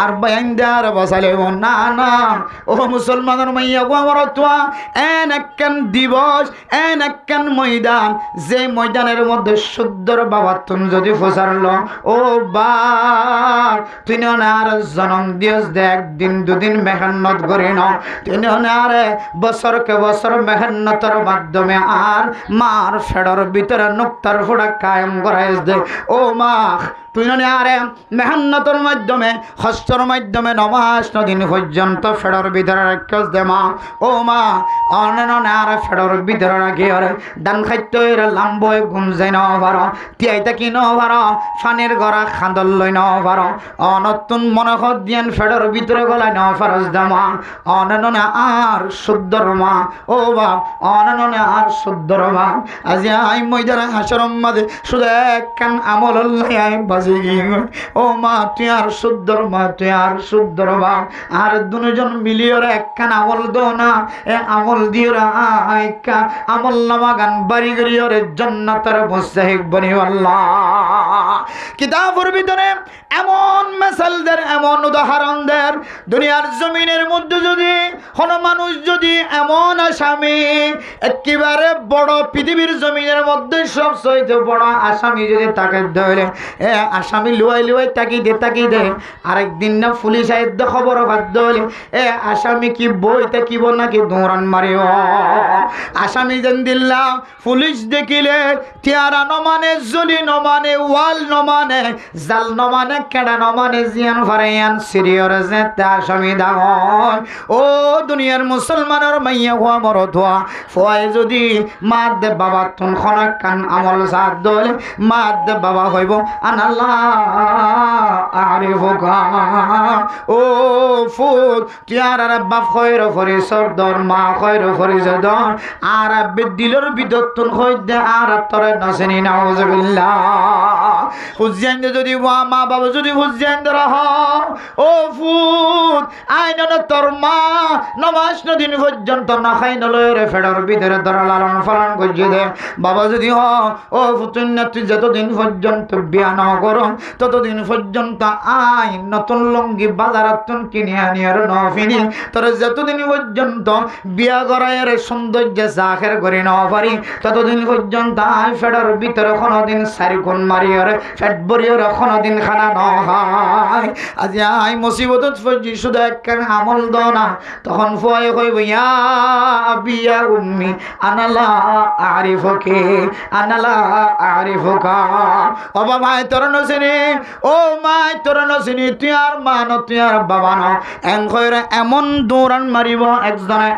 আর বাইন্দা আর বাঁচাই লইব না না। ও মুসলমানের মাইয়া গো আমার তোয়া এন একখান দিবস, এন একখান ময়দান, যে ময়দানের মধ্যে শুদ্ধর বাবা তুমি যদি ফসারল ও বা তুই না আর জনম দিয়স দে একদিন দুদিন মেহনত করি ন, তুই না আর বছরকে বছর মেহনতর মাধ্যমে আর মার ফেডর ভিতরে নুক্তার ফোড়া কায়েম করাই দে। ও মা তুই না আরে মেহনতর মাধ্যমে হস্তর মাধ্যমে নমাস দিন পর্যন্ত ফেডর ভিতরে রাখস দে মা। ও মা অনেন আর ফেডর ভিতরে রাখি আরে দান খাদ্য লাম্বই ঘুম যাই ন পার, তিয়াই থাকি ন পার, ফানির গড়া খাঁদল লই ন পার, অনতুন মনে দিয়ান ফেডর ভিতরে গলাই ন পারস দে মা। অনেন আর শুদ্ধর মা। ও বাপ অনেন আর শুদ্ধর বাপ। আজি আই ময়দানে হাসরম মাঝে শুধু একখান আমল আই বাজে গিয়ে। ও মা তুই আর শুদ্ধর মা, তুই আর শুদ্ধর বাপ। আর দুজন মিলিয়ে একখান আমল দো না, এ আমল দিয়ে আমল নামা গান বাড়ি করি ওরে জান্নাতের মুস্তাহিক বনি আল্লাহ। কিতাবের ভিতরে এমন মেসালদের, এমন উদাহরণদের দুনিয়ার জমিনের মধ্যে যদি কোনো মানুষ যদি এমন আসামি একেবারে বড় পৃথিবীর জমিনের মধ্যে সবচেয়ে বড় আসামি যদি তাকে ধরে এ আসামি লুয়াই তাকি দে আরেকদিন না পুলিশ আইদ্য খবর বাধ্য হলে এ আসামি কি বই থাকিব নাকি দৌড়ান মারিব। আসামি যেন দিল্লা পুলিশ দেখিলে তিয়ারা নমানে, জলি নমানে, ওয়াল নমানে, জাল নমানে, কেডা নমানে, জিয়ান ফারাইয়ান সিরিয়র যে তা আসামি ডাঙর। ও দুনিয়ার মুসলমানের মাইয়া হওয়া মরত হওয়া ফয় যদি মাত দে বাবা তুন খনক কান আমল সাথ দলে মাত দে বাবা হইব আনাল্লাহ আরিফুকা। ও ফুট তিয়ার বাপ খয়র ফরি সরদর, মা খয়র ফরি জদর, আর দিলর বিদত তুন হই দে আর তরে নাসেনি নাউজুবিল্লাহ। হুজ্জাইন যদি মা বাবা যদি হুজ্জাইন রহ ও ফুট আইন তোর মা নমাস দিন পর্যন্ত না খাই নলরে ফেডর ভিতরে ধরা লালন পালন করছে দে বাবা যদি হ ও ফুতুন তুই যতদিন পর্যন্ত বিয়া না করো ততদিন পর্যন্ত আই নতুন লঙ্গি বাজারাত কিনে আনি আর নফিনি তোর যতদিন পর্যন্ত বিয়া করায়ের সৌন্দর্য জাখের করে না পারি ততদিন পর্যন্ত আই ফেডর ভিতরে কোনোদিন সারি কোন মারি আর পেট ভরিয়ে কোনোদিন খানা নহয় আজি আই মুসিবতত ফজি শুধু একখান আমল দাও না তখন ফুয়াই কইব ইয়া আবিয়া উম্মি আনালা আরিফুকে আনালা আরিফুকা ও বাবা তোর নসিনি ও মা তোর নসিনি তুই আর মা ন তুই আর বাবা ন এনকইরা এমন দৌড়ান মারিব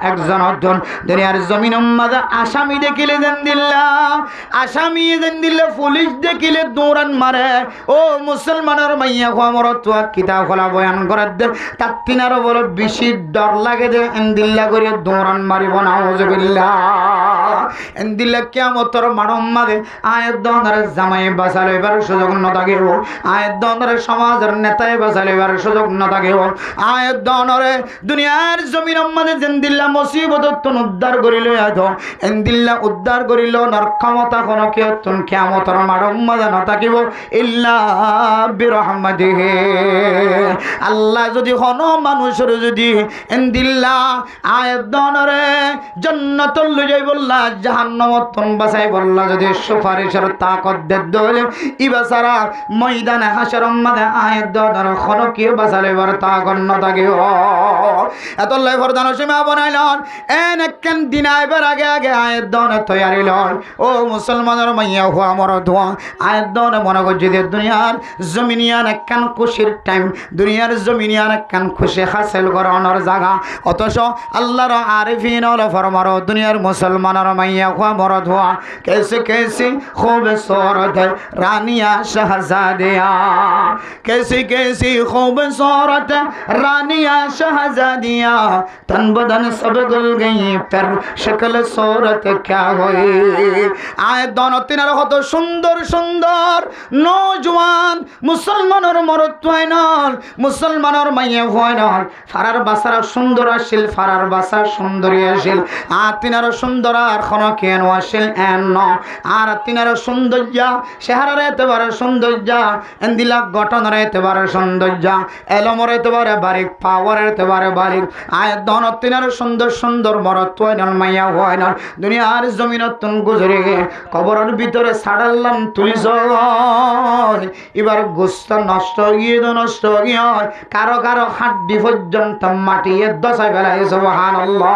একজন দুনিয়ার জমিন মাঝে আসামি দেখিলে দেন দিল্লা আসামি দেন দিল্লা পুলিশ দেখিলে দৌড়ান মারে ও মুসলমানের মাইয়া খমর তুয়া কিতাব খোলা বয়ান করে দে তার তিনারও বড় বেশি ডর লাগে যে এন্দিল্লা করে দৌড়ান মারিব নাউজুবিল্লাহ এন্দিল্লা কিয়ামতের মানব মাঝে আয়ের দনের জামাই বাঁচালে এবার সুযোগ ন থাকিব আয়ের দনের সমাজের নেতায় বাঁচালে এবার সুযোগ ন থাকিব আয়ের দনরে দুনিয়ার জমিন মাঝে জেন্দিল্লা মুসিবত উদ্ধার করিল এন্দিল্লা উদ্ধার করিল নর ক্ষমতা কোন কিয়তুন কিয়ামতের মানব মাঝে ন থাকিব ইল্লা বিরহমাতিহি আল্লাহ যদি কোনো মানুষের যদি এন্দিল্লা আয়ের দনরে জান্নাতুল লই বললা জাহান্নামত বাঁচাই বললা যদি সুপারিশের তাকত দে দলে ইবাসারা ময়দানে হাসরের মাঝে আয়ের দনরে কোনো কি বাঁচালে বার তাকত ন থাকিব এত লাই ফরদান সীমা বানাইলন এন একখান দিন আইবার আগে আগে আয়ের দনে তৈয়ারি লন ও মুসলমানের মাইয়া হুয়া মর ধোয়া আয়ের দনে মনে করছি যে দুনিয়ার জমিনিয়ান একখান খুশির টাইম দুনিয়ার জমিনিয়ান একখান খুশি হাসিল করানোর জায়গা অথচ আল্লাহর আরিফিন হলো ফরমার দুনিয়ার মুসলমানের মাইয়া হুয়া মর ধোয়া कैसे कैसे खूबसूरत रानिया शहजादिया कैसी कैसी खूबसूरत रानिया शहजादिया तन बदन सब गुल गई पर शक्ल सूरत क्या हुई आए दोनों तीनों কত সুন্দর সুন্দর নওজোয়ান মুসলমানের মরদ হয়নল মুসলমানের মাইয়া হয়নল ফারার বাসার সুন্দর আসিল ফারার বাসা সুন্দরী আসিল আর তিনার সুন্দর আর কোন কেন আসিল এন আর তিনার সৌন্দর্য চেহারার এতেবারে সৌন্দর্য এন্দিলা গঠনের এতেবারে সৌন্দর্য এলমর এতেবারে বারিক পাওয়ার এতেবারে বারিক আয় দন তিনার সুন্দর সুন্দর মরদ হয়নল মাইয়া হয়নল দুনিয়ার জমিনতুন গুজরে কবরের ভিতরে ছাড়ালাম তুলিস এবার গোস্ত নষ্ট গিয়ে নষ্ট গিয়ে কারো কারো হাড্ডি পর্যন্ত মাটিয়ে দশায় ফেলাই সুবহানাল্লাহ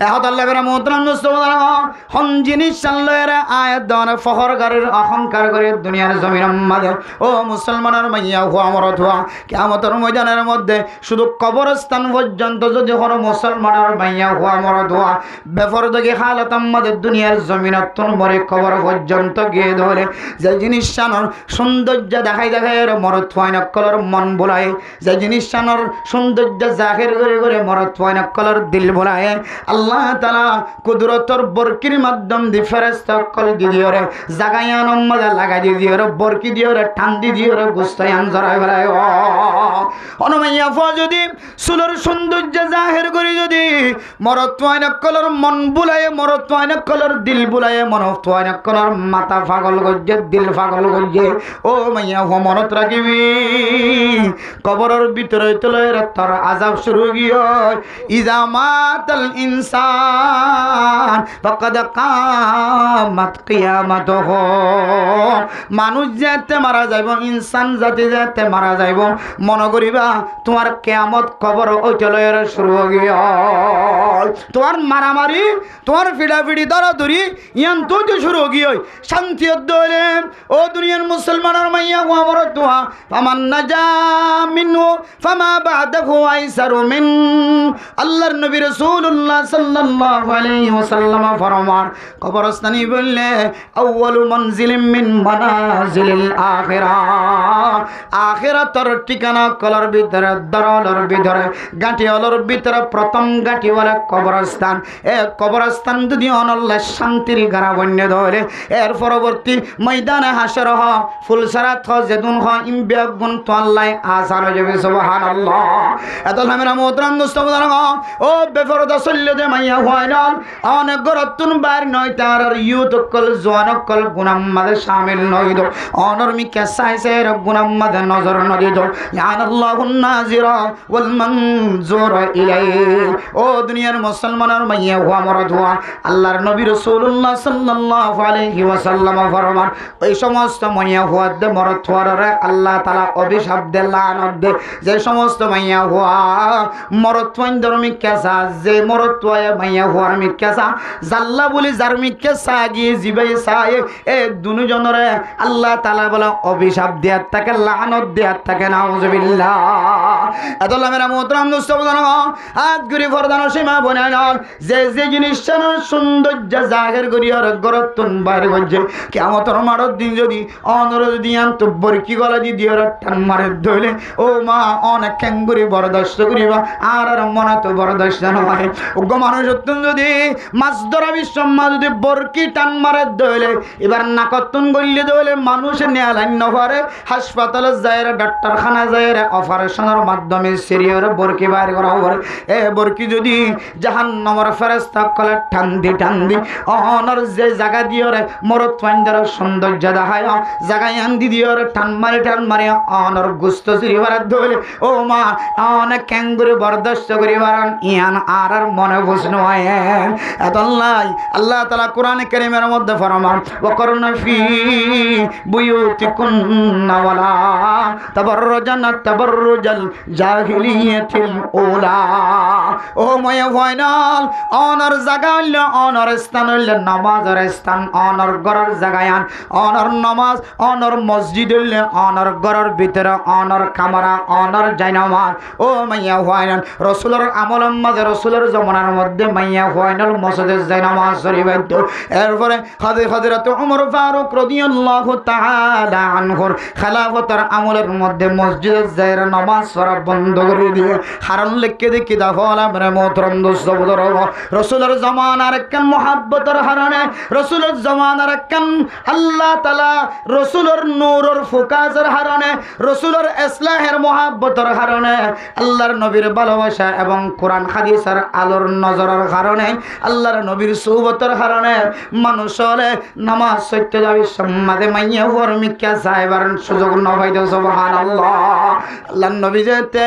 এহতাল্লাহ মোহতরাম হন জিনিস চাল্লেরা আয়াত দন ফখর গারের অহংকার করে দুনিয়ার জমির মাঝে ও মুসলমানের মাইয়া হুয়া মরদ হুয়া কিয়ামতের ময়দানের মধ্যে শুধু কবরস্থান পর্যন্ত যদি কোনো মুসলমানের মাইয়া হুয়া মরদ হুয়া বেফরদগি হালত আমাদের দুনিয়ার জমিনত মরে কবর পর্যন্ত গিয়ে ধরে যে জিনিস চানোর সৌন্দর্য দেখাই দেখাই মরদ হয় নকলের মন বোলায় যে জিনিস চানোর সৌন্দর্য জাহের করে করে মরদ হয় নকলের দিল বোলায় আল্লাহ তাআলা কুদরতর বরকির মাধ্যম দি ফেরেশতা কল দি দিওরে জাগায়ান মজা লাগা দি দিওরে বরকি দিওরে ঠান্ডি দিওরে গুস্তায়ান জরাই ফেলায় অনমাইয়া ফ যদি সুলর সৌন্দর্য জাহের করে যদি মরদ হয় নকলের মন বোলায় মরদ হয় নকলের দিল বোলায় মরদ হয় নকলের মাথা পাগল গজ্জে দিল পাগল গজ্জে ও মাইয়া ফ মনত রাখিবি কবরের ভিতরে তলের তোর আযাব শুরু গিয়ে ইজা মাতাল ইনসান ফাকাদ কামাত কিয়ামাতুহু মানুষ যেতে মারা যাইব ইনসান জাতি যেতে মারা যাইব মনে করিবা তোমার কিয়ামত কবর ওইতলের শুরু গিয়ে তোমার মারামারি তোমার ফিডাফিডি দরাদরি ইয়ান তো শুরু গিয়ে শান্তি দলে ও দুনিয়ার মুসলমানের মাইয়া আমার দোয়া ফামান নাজা মিনহু ফামা বাদাহু আইসারু মিন আল্লাহর নবী রাসূলুল্লাহ সাল্লাল্লাহু আলাইহি ওয়াসাল্লাম ফরমান কবরস্থানি বললে আউয়ালু মানজিলিম মিন মানাজিলিল আখিরা আখিরাতের ঠিকানা কলার ভিতরে দরলের ভিতরে গাঁটিওয়ালার ভিতরে প্রথম গাঁটিওয়ালা কবরস্থান এ কবরস্থান যদি অনল্লা শান্তির গারা বন্য ধরে এর পরবর্তী ময়দানে হাসর হ ফুলসারাত হ যেদুন হ ইমবিয়া গুণ তো আল্লাহ আসার যাবে সুবহানাল্লাহ এত হামেরা মোহতরাম দোস্ত ও বেফরদা সল্লে দে মাইয়া হয় না অনেক গরতুন বার নয় তার ইউত কল জোয়ান কল গুনাম্মাদে শামিল নয় দো অনর মিকা সাইসে গুনাম্মাদে নজর নদী দো ইয়ানাল্লাহুন নাজিরা ওয়াল মানজুর ইলাই। ও দুনিয়ার মুসলমানের মাইয়া হুয়া মরদ হুয়া আল্লাহর নবী রাসূলুল্লাহ সাল্লাল্লাহু আলাইহি ওয়াসাল্লাম ফরমান ওই সমস্ত মাইয়া হুয়া দে মরদ হুয়ারে আল্লাহ তাআলা অভিশাপ দে লানত দে যে সমস্ত মাইয়া হুয়া মরদ ওয়ান ধর্মিক কেসা যে মরদ ওয়া মাইয়া হুয়ার মিক্কেসা জাল্লা বলি যার মিক্কেসা গিয়ে জিবাই সায়ে এ দুজনরে আল্লাহ তাআলা বলে অভিশাপ দেয়া থাকে লানত দেয়া থাকে নাউজুবিল্লাহ। এতলা মেরা মোহতরম দোস্ত বুঝানো হাত ঘুরি ফরদানো সীমা বনান যে যে জিনিসটা সৌন্দর্য জাহের করি আর গরতুন বাইরে গঞ্জে কিয়ামতের মারত দিন যদি অনর যদি আনতো বরকি গলা দি দিয়ার টান মারে ধইলে ও মা অনেক ক্যাঙ্গুরি বরদাস্ত করিবা আর আর মনে তো বরদাস্ত নয় উগ্র মানুষ যদি মাছ ধরা বিশ্বম্মা যদি বরকি টান মারে ধইলে এবার নাকতুন গল্লি ধইলে মানুষ নেয়ালাইন নভারে হাসপাতালে যায় ডাক্তারখানা যায় অপারেশনের মাধ্যমে সিরিয়ার বরকি বাইর করা হবে। এ বরকি যদি জাহান্নামের ফেরেশতা কলে ঠান্দি ঠান্দি অনর যে জায়গা দিয়রে মরত ফাইন্দার সৌন্দর্য দেখায় জায়গায় আন্দি দিয়রে টান মারে অনর গুস্ত সিরিবার ধইলে ও মা অনেক ক্যাঙ্গুরি বরদাস্ত করিবার ইয়ান আর মনে বুঝ নয় এতলাই আল্লাহ তাআলা কোরআনে কারীমের মধ্যে ফরমান ওয়াকরনা ফি বুয়ুতিকুন্না ওয়ালা তাবাররুজানা তাবাররুজাল জাহিলিয়াতিল উলা। ও মায়া ফাইনাল অনর জায়গা হইল অনর স্থান হইল নামাজের স্থান অনর ঘরের জায়গায়ান অনর নামাজ অনর মসজিদ হইল অনর ঘরের ভিতরে অনর কামরা অনর জায়নামাজ। ও মাইয়া ফাইনাল রাসূলের আমলের মাঝে রাসূলের জমানার মধ্যে মাইয়া ফাইনাল মসজিদে জায়নামাজ শরীফ হইতো। এরপরে হযরত ওমর ফারুক রাদিয়াল্লাহু তাআলা আনহুর খেলাফতের আমলের মধ্যে মসজিদে যায়ের নামাজ পড়া বন্ধ করে দিয়ে হারান লিখে দেখি দাফলা মেরে মোহতরম দোস্ত বুজুর্গ রাসূলের জামানার কেন মুহাব্বতের হারানে রাসূলের জামানার কেন আল্লাহ তাআলা রাসূলের নূরের ফোকাসের হারানে রাসূলের ইসলাহের মুহাব্বতের হারানে আল্লাহর নবীর ভালোবাসা এবং কোরআন হাদিসের আলোর নজরের কারণে আল্লাহর নবীর সুহবতের কারণে মানুষ হলে নামাজ সত্য যাবে সম্মাদে মাইয়া হুয়ার মিক্কা সাহেবার সুযোগ নবাইদ সুবহানাল্লাহ। আল্লাহর নবী যেতে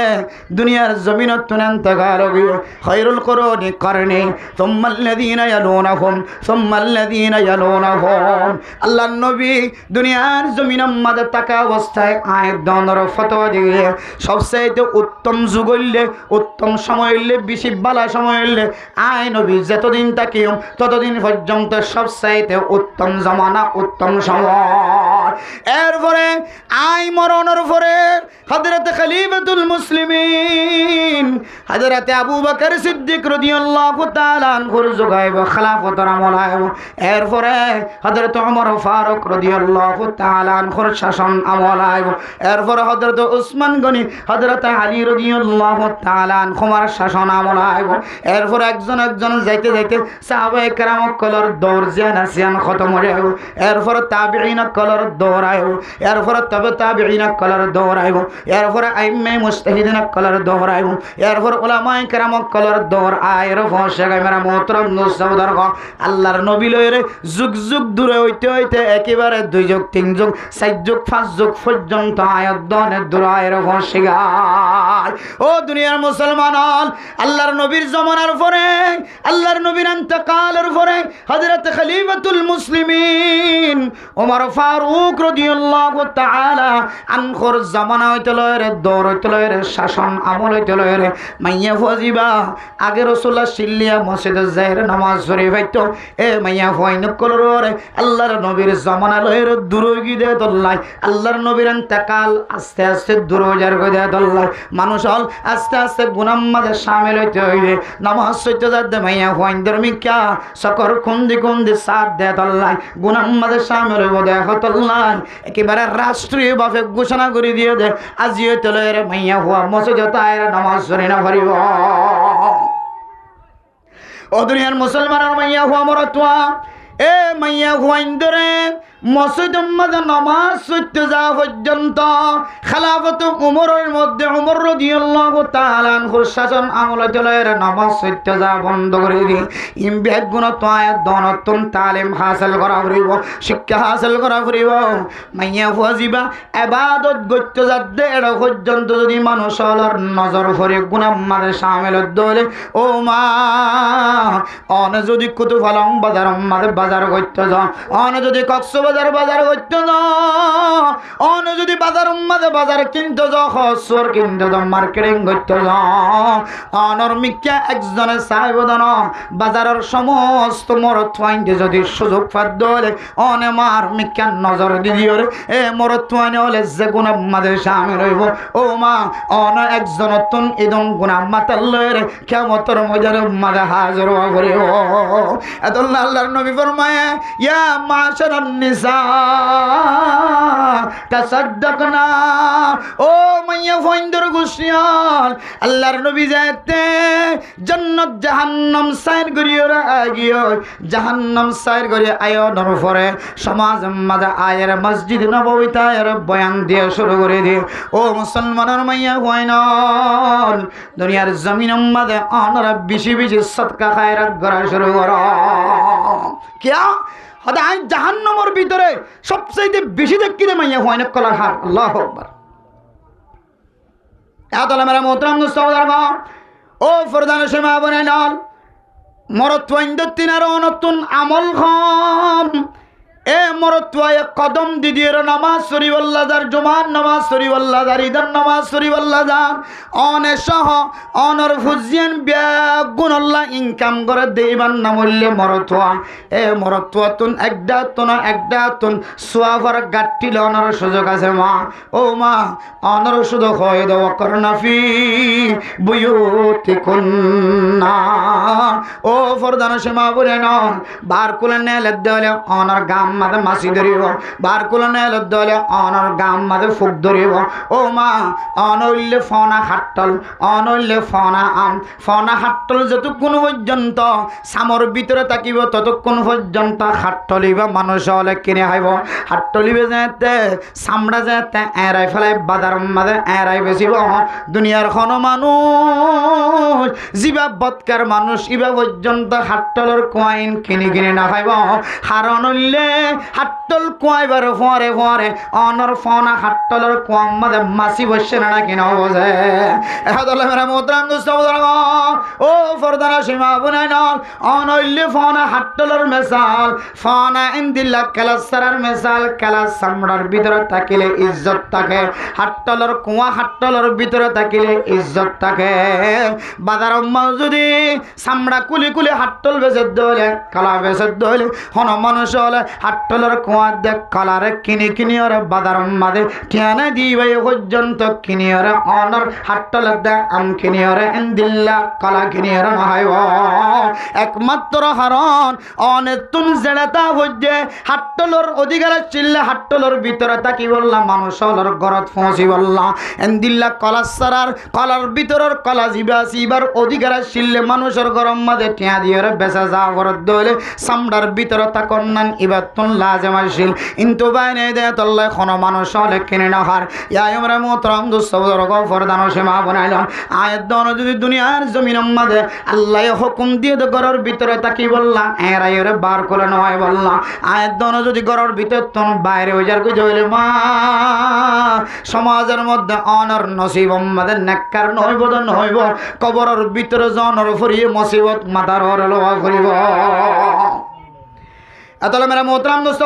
দুনিয়ার জমিনত তুনন্তকার গিয়ে খায়রুল কুরুনি করনি সুম্মাল্লাযীনা ইয়ালুনাহুম সুম্মাল্লাযীনা ইয়ালুনাহুম। আল্লাহর নবী দুনিয়ার জমিনের মাঝে থাকা অবস্থায় আয়াত দনর ফতোয়া দিয়ে সবচেয়ে উত্তম যুগ হইলে উত্তম সময় হইলে বেশি ভালো সময় হইলে আয় নবী যতদিন থাকি ততদিন পর্যন্ত সবচাইতে উত্তম জামানা উত্তম সময়। এরপরে আয় মরণের পরে হযরত খলিফাতুল মুসলিমিন হযরত আবু বকর সিদ্দিক রাদিয়াল্লাহু তাআলা আনহুর যুগাইব খেলাফতের আমল আইব। এরপরে হযরত ওমর ফারুক রাদিয়াল্লাহু তাআলা আনহুর শাসন আমল আইব। এরপরে হযরত উসমান গনি হযরত আলী রাদিয়াল্লাহু তাআলা আনহুর শাসন আমল আইব। এরপরে একজন একজন যাইতে যাইতে সাহাবায়ে কেরাম কলর দৌর জিয়ান খতম হয়ে যাবে। এরপরে তাবিঈন কলর দৌর আইব। এরপরে তবে তাবিঈন কলর দৌর আইব। এরপরে আইম্মে মুজতাহিদিন কলর দৌর আইব। এরপরে উলামায়ে কেরাম কলর দৌর আইর ফসে মেরা মোহতরম মুসলমান আল্লাহর নবী লয়রে যুগ যুগ দূরে হইতে হইতে একেবারে 2 যুগ 3 যুগ 4 যুগ 5 যুগ পর্যন্ত আয়াত দনে দূরে আইর ফসে গায়। ও দুনিয়ার মুসলমান আল্লাহর নবীর জমানার পরে আল্লাহর নবীর ইন্তেকালের পরে হযরত খলিফাতুল মুসলিমিন ওমর ফারুক রাদিয়াল্লাহু তাআলা আনহুর জামানা হইতে লয়রে দৌর হইতে লয়রে শাসন আমল হইতে লয়রে মাইয়া ফজিবা আগে রাসূলুল্লাহ সিল্লিয়া মসজিদে যায়রে নামাজ শরীফ হইতো এ মাইয়া ফয়ন কলরে আল্লাহর নবীর জামানা লয়রে দুরগি দে দল্লাই আল্লাহর নবীর ইন্তেকাল আস্তে আস্তে দুরজার গদে দল্লাই মানুষ হল আস্তে আস্তে গুনাহ মাঝে শামিল হইতে হইবে নামাজ সইতে যাতে মাইয়া ফয়ন ধর্মিকা সকর কুন্দি সাথ দে দল্লাই গুনাহ মাঝে শামিল হইব দেখো দল্লাই একেবারে রাষ্ট্রীয়ভাবে ঘোষণা করে দিয়ে দে আজিও তলের মাইয়া হুয়া মসজিদে তায়রা নামাজ পড়ি না পারিব। ও দুনিয়ার মুসলমানের মাইয়া হুয়া মরতুয়া এ মাইয়া হুয়া ইন্দরে মসজিদের মধ্যে নামাজ পড়তে যাওয়া পর্যন্ত খেলাফত উমরের মধ্যে উমর রাদিয়াল্লাহু তাআলা আনহুর শাসন আমলে চলে নামাজ পড়তে যাওয়া বন্ধ করে দিয়ে ইমবিয়াত গুণত আয়াত দনতুন তালিম হাসিল করা হইব শিক্ষা হাসিল করা হইব মাইয়া ওয়াজিবা ইবাদত করতে যাতে এর পর্যন্ত যদি মানুষের নজর পড়ে গুনাহ মাঝে শামিল দলে ও মা অন যদি কুতুব আলম বাজার মাঝে বাজার করতে যাও অন যদি কক্সবাজার বাজার করতে যাও অন যদি বাজার মাঝে বাজার কিনতে যাও হসর কিনতে যাও মার্কেটিং করতে যাও অনর মিক্কা একজনের সাহেব দান বাজারের সমস্ত মরত ফাইন্ডে যদি সুযোগ পাত দলে অনে মার মিক্কা নজর দিও রে এ মরত ফাইনে হলে যে গুনাহ মাঝে শামিল হইব ও মা অন একজন তুন ইদন গুনাহ মাতাল লরে কিয়ামতের ময়দানে মাঝে হাজির করিব আল্লাহ আল্লাহর নবী ফরমায় ইয়া মাশারান নিসা তাসাদদাকনা ও মাইয়া ফইন্দর গুশিয়াল আল্লাহর নবী যাতে জান্নাত জাহান্নাম সাইর করিওরা আগিও জাহান্নাম সাইর করি আয়ো নর পরে সমাজ মাঝে আয়ের মসজিদ নববীতে আয়ের বয়ান দিয়ে শুরু করে দিয়ে ও মুসলমানের মাইয়া হইনল দুনিয়ার জমিনের মাঝে অনরা বেশি বেশি সদকা খায়রাত করা শুরু করো কিয়া হদাই জাহান্নামের ভিতরে সবচেয়ে বেশি দেখতে মাইয়া হইন কলার হার আল্লাহু আকবার এতলা মেরা মোহতারাম মুস্তাফাদার ও ফরদান সেমা বনাইনাল মরত ওয়াইন্দতিনার অনতুন আমল খাম এ মরতুয়ায় কদম দিদির নামাজ শরীফল্লাদার জুমার নামাজ শরীফল্লাদার ঈদের নামাজ শরীফল্লাদার অনে সহ অনর ফুজিয়ান বেগুনল্লাহ ইনকাম করে দেইবার নামল্যে মরতুয়া এ মরতুয়া তুন একটা তুন সোয়াফার গাট্টি অনর সুযোগ আছে মা ও মা অনর সুযোগ হয়ে দেওয়া করনাফি বুয়ুতিকুন্না ও ফরদান সেমা বলে নন বার কুলে নেলে দেওয়ালে অনর গাম মাঝে মাসি ধরিব বার কুলনে দলে অনর গাম মাঝে ফুক ধরিব ও মা অনল্যে ফনা হাট্টল অনল্যে ফনা আম ফনা হাট্টল যতক্ষণ পর্যন্ত সামর ভিতরে থাকিব ততক্ষণ পর্যন্ত হাট্টলিবা মানুষ হলে কিনে খাইব হাট্টলিবে যেতে চামড়া যেতে এড়াই ফেলাই বাজার মাঝে এড়াই বেচিব দুনিয়ার কোনো মানুষ যিবা বৎকার মানুষ ইবা পর্যন্ত হাট্টলের কয়েন কিনে কিনে না খাইব হারণ হইলে হাট্টল কুয়াইবার ফরে ফরে অনর ফনা হাট্টলের কুয়াম মাঝে মাসি বসে না কিনা বোঝে এহদলে মেরা মোহতারাম দোস্ত ও ফরদানা সীমা বুনাই নল অনইলে ফনা হাট্টলের মেসাল ফনা ইন্দিল্লা কালাসারার মেসাল কালা চামড়ার ভিতরে থাকিলে ইজ্জত থাকে হাট্টলের কুয়া হাট্টলের ভিতরে থাকিলে ইজ্জত থাকে বাজার যদি চামড়া কুলি কুলি হাট্টল বেচে দলে কালা বেচে দলে হন মানুষ হলে হাট্টলের কুয়া দেখ কালারে কিনি কিনি ওরে বাজার মাঝে ঠিয়ানা দিবাই পর্যন্ত কিনি ওরে অনর হাট্টলের দেখ আম কিনি ওরে ইন্দিল্লা কালা কিনি ওরে নহাইব একমাত্র হারণ অনেক তুম জেড়াতা হইছে হাট্টলের অধিকার চিল্লে হাট্টলের ভিতরে তাকি বললাম মানুষ হলর গরত পৌঁছি বললাম ইন্দিল্লা কলা সারার কলার ভিতরের কলা জিবা সিবার অধিকার চিল্লে মানুষের গরম মাঝে ঠিয়া দিয়ে ওরে বেচা যাওয়া করত দইলে চামড়ার ভিতরে তাকন নান ইবার তুন লাজমাশিল কিন্তু বাইনে দেয় তল্লায় কোনো মানুষ হলে কিনে না হার ইয়ামরা মোহতারাম দুঃসবর ফরদান সীমা বানাইলাম আয়ের দন যদি দুনিয়ার জমিন মাঝে আল্লাহ হুকুম দিয়ে তো ঘরের ভিতরে তাকি বললাম এরাই ওরে বার করে নয় বললাম আয়ের দন যদি ঘরের ভিতর তোন বাইরে হয়ে যার কিছু হইলে মা সমাজের মধ্যে অনর নসিব আমাদের নেককার নইব তো নইব কবরের ভিতরে জনর ফুরিয়ে মুসিবত মাথার ওর লোয়া ফুরিব এতলে মেরা মোহতারাম দোস্ত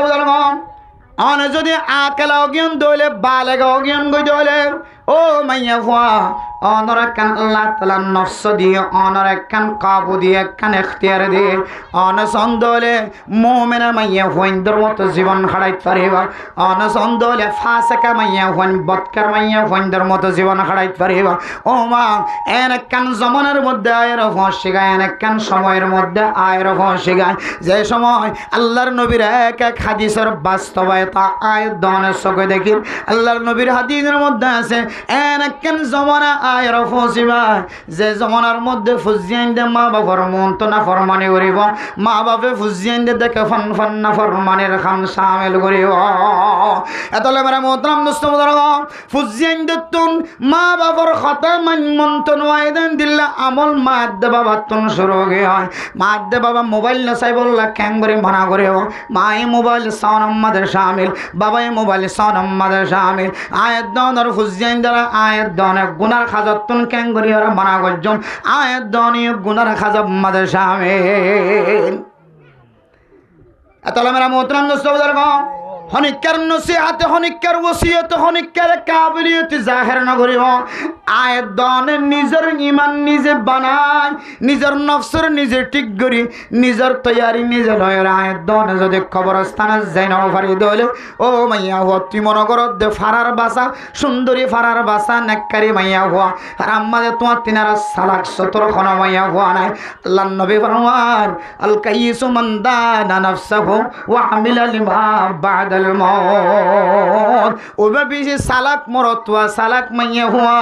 অন যদি আকেলা অজ্ঞান দইলে বালেগা অজ্ঞান গই দইলে ও মাইয়া ফুয়া অনর একখান আল্লাহ তালা নফস দিয়ে অনর একখান কাবু দিয়ে একখান এখতিয়ার দিয়ে অনসন্দ হলে মোমেনা মাইয়া ফুইন্দর মতো জীবন হারাইতে পারিব অনসন্দ হলে ফাঁসেকা মাইয়া ফুইন বৎকার মাইয়া ফুইন্দর মতো জীবন হারাইতে পারিব ও মা এন একখান জমানের মধ্যে আয়ের ফসি গায় এন একখান সময়ের মধ্যে আয়ের ফসি গায় যে সময় আল্লাহর নবীর এক এক হাদিসের বাস্তবায়তা আয়ের দনের চোখে দেখি আল্লাহর নবীর হাদিসের মধ্যে আছে কেন জমানা আয়ের ফসিবা যে জমানার মধ্যে ফুজিয়াইন দে মা বাবার মন তো না ফরমানি করিব মা বাপে ফুজিয়াইন দে দেখে ফান ফান না ফরমানের খান সামিল করিব এতলে মেরা মোহতরম দোস্ত বুজুর্গ ফুজিয়াইন দে তুন মা বাবার কথা মান মন তো নয়দেন দিল্লা আমল মা দে বাবা তুন শুরু হয়ে হয় মা দে বাবা মোবাইল না চাই বললা ক্যাং করে মানা করিব মা এই মোবাইল সাউন আমাদের শামিল বাবা এই মোবাইল সাউন আমাদের শামিল আয়াত দনের ফুজিয়াইন দ্বারা আয়াত দনের গুনার খাজাতুন ক্যাং করি ওরা মানা করজন আয়াত দনি গুনার খাজাব আমাদের শামিল এতলা মেরা মোহতরম দোস্ত বুজুর্গ হনিকার নসিহত হনিকার ওসিয়ত হনিকার কাবিলিয়ত জাহির না করিব আয়াত দনে নিজের ঈমান নিজে বানায় নিজের নফসের নিজে ঠিক করি নিজের তৈয়ারি নিজে লয় আয়াত দনে যদি কবরস্থানে যাই না পারি দলে ও মাইয়া হওয়া তুই মনে করো দে ফারার বাসা সুন্দরী ফারার বাসা নেককারি মাইয়া হওয়া আর আমাদের তোমার তিনারা সালাক সতর খন মাইয়া হওয়া নাই আল্লাহ নবী ফরমান আল কাইসু মান দানা নাফসাহু ওয়া আমিলা লিমা বা'দা ওইবা বেশি সালাক মরতুয়া সালাক মাইয়া হুয়া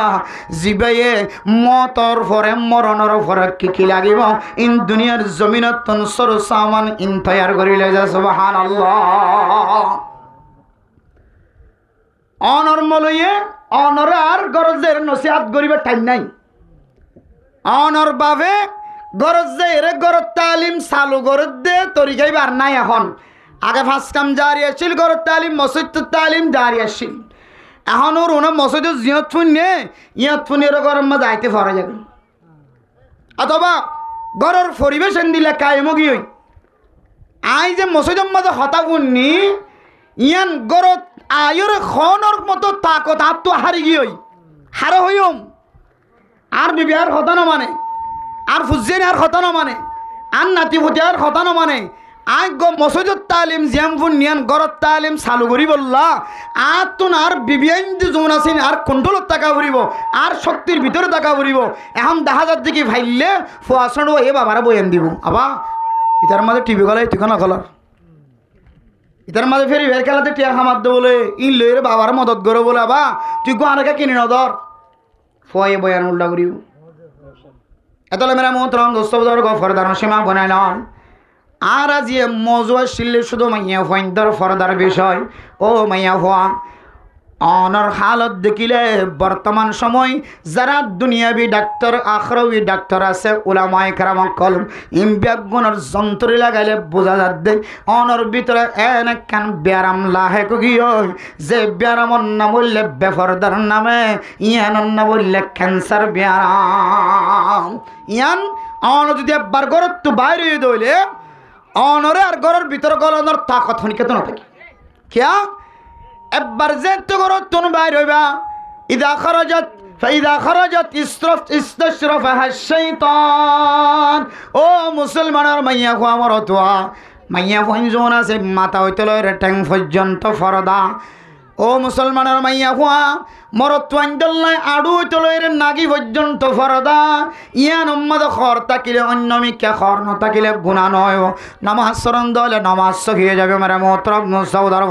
জিবাইয়ে মতর ফরে মরণর ফরে কি লাগিব ইন দুনিয়ার জমিনত তনসর সামান ইন তৈয়ার করিলে যা সুবহানাল্লাহ অনর মলয়ে অনর আর গরজের নসিহত করিবে টাইম নাই অনর বাবে গরজের গরত তালিম চালু গরত দে তরিকাইবার নাই এখন আগে ফাঁস কাম জারি আসছিল গরত তালিম মসজিদ তালিম জারি আসছিল এখন ওর ওনা মসজিদ জিয়ত ফুনে ইয়ত ফুনের গরম মা যাইতে ফরা যাবে অথবা গরর পরিবেশ দিলে কায়েমগি হই আই যে মসজিদের মাঝে হতা ফুননি ইয়ান গরত আয়ুর খনর মতো তাকত হাত তো হারি গিয়ে হার হইম আর বিবি আর হতা ন মানে আর ফুজেন আর হতা ন মানে আর নাতি ফুটি আর হতা ন মানে আই গো মসজিদত তালিম জিয়ামফুন নিয়ান গরত তালিম চালু করি বললা আর তুন আর বিবিআইন যে জোন আছেন আর কন্ট্রোলত টাকা ভরিব আর শক্তির ভিতরে টাকা ভরিব এখন দেখা যার দিকে ভাইলে ফুয়াশন এ বাবারা বয়ান দিব আবা ইতার মাঝে টিভি গলায় ঠিকানা খলার ইতার মাঝে ফেরি ভের খেলাতে টিয়া খামার দে বলে ইন লইরে বাবার মদত করে বলে আবা তুই গো আনাকে কিনে নদর ফুয়াই বয়ান উল্টা করিব এতলে মেরা মোহতরম দোস্ত বুজুর্গ ফরদার সীমা বনাই নন আর আজ মজুয়া শিল্লে শুধু মাইয়া ফয়ন্দর ফরদার বিষয় ও মাইয়া হওয়া অনর হালত দেখিলে বর্তমান সময় যারা দুনিয়াবি ডাক্তার আখরবি ডাক্তার আছে উলামায়ে কেরাম কলম ইমবিয়াগুণর যন্ত্র লাগাইলে বোঝা যাচ্ছে অনর ভিতরে এনেকান ব্যারাম লাহে গিয়ে যে ব্যারামর নাম বললে বেফরদার নামে ইয়ানোর নাম বললে ক্যান্সার ব্যারাম ইয়ান অন যদি একবার গরত তো বাইরে দইলে অনরে আর গরর ভিতর গলনের তাকত হনিকে তো না থাকে কিয়া একবার যে তো গরত তুন বাইর হইবা ইদা খরাজাত ইস্তাশরাফাহা শাইতান ও মুসলমানের মাইয়া খোয়া মরতুয়া মাইয়া ফঞ্জন আছে মাথা হইতে লয় ট্যাং পর্যন্ত ফরদা ও মুসলমানের মাইয়া খোয়া মরত্বাঞ্জল্লাই আড়ু তলের নাগি পর্যন্ত ফরদা ইয়ান উম্মাদ খর তাকিলে অন্য মিকা খর ন তাকিলে গুণা নয় নামাজ সরণ দলে নামাজ সখিয়ে যাবে মেরা মোহতরম সৌদর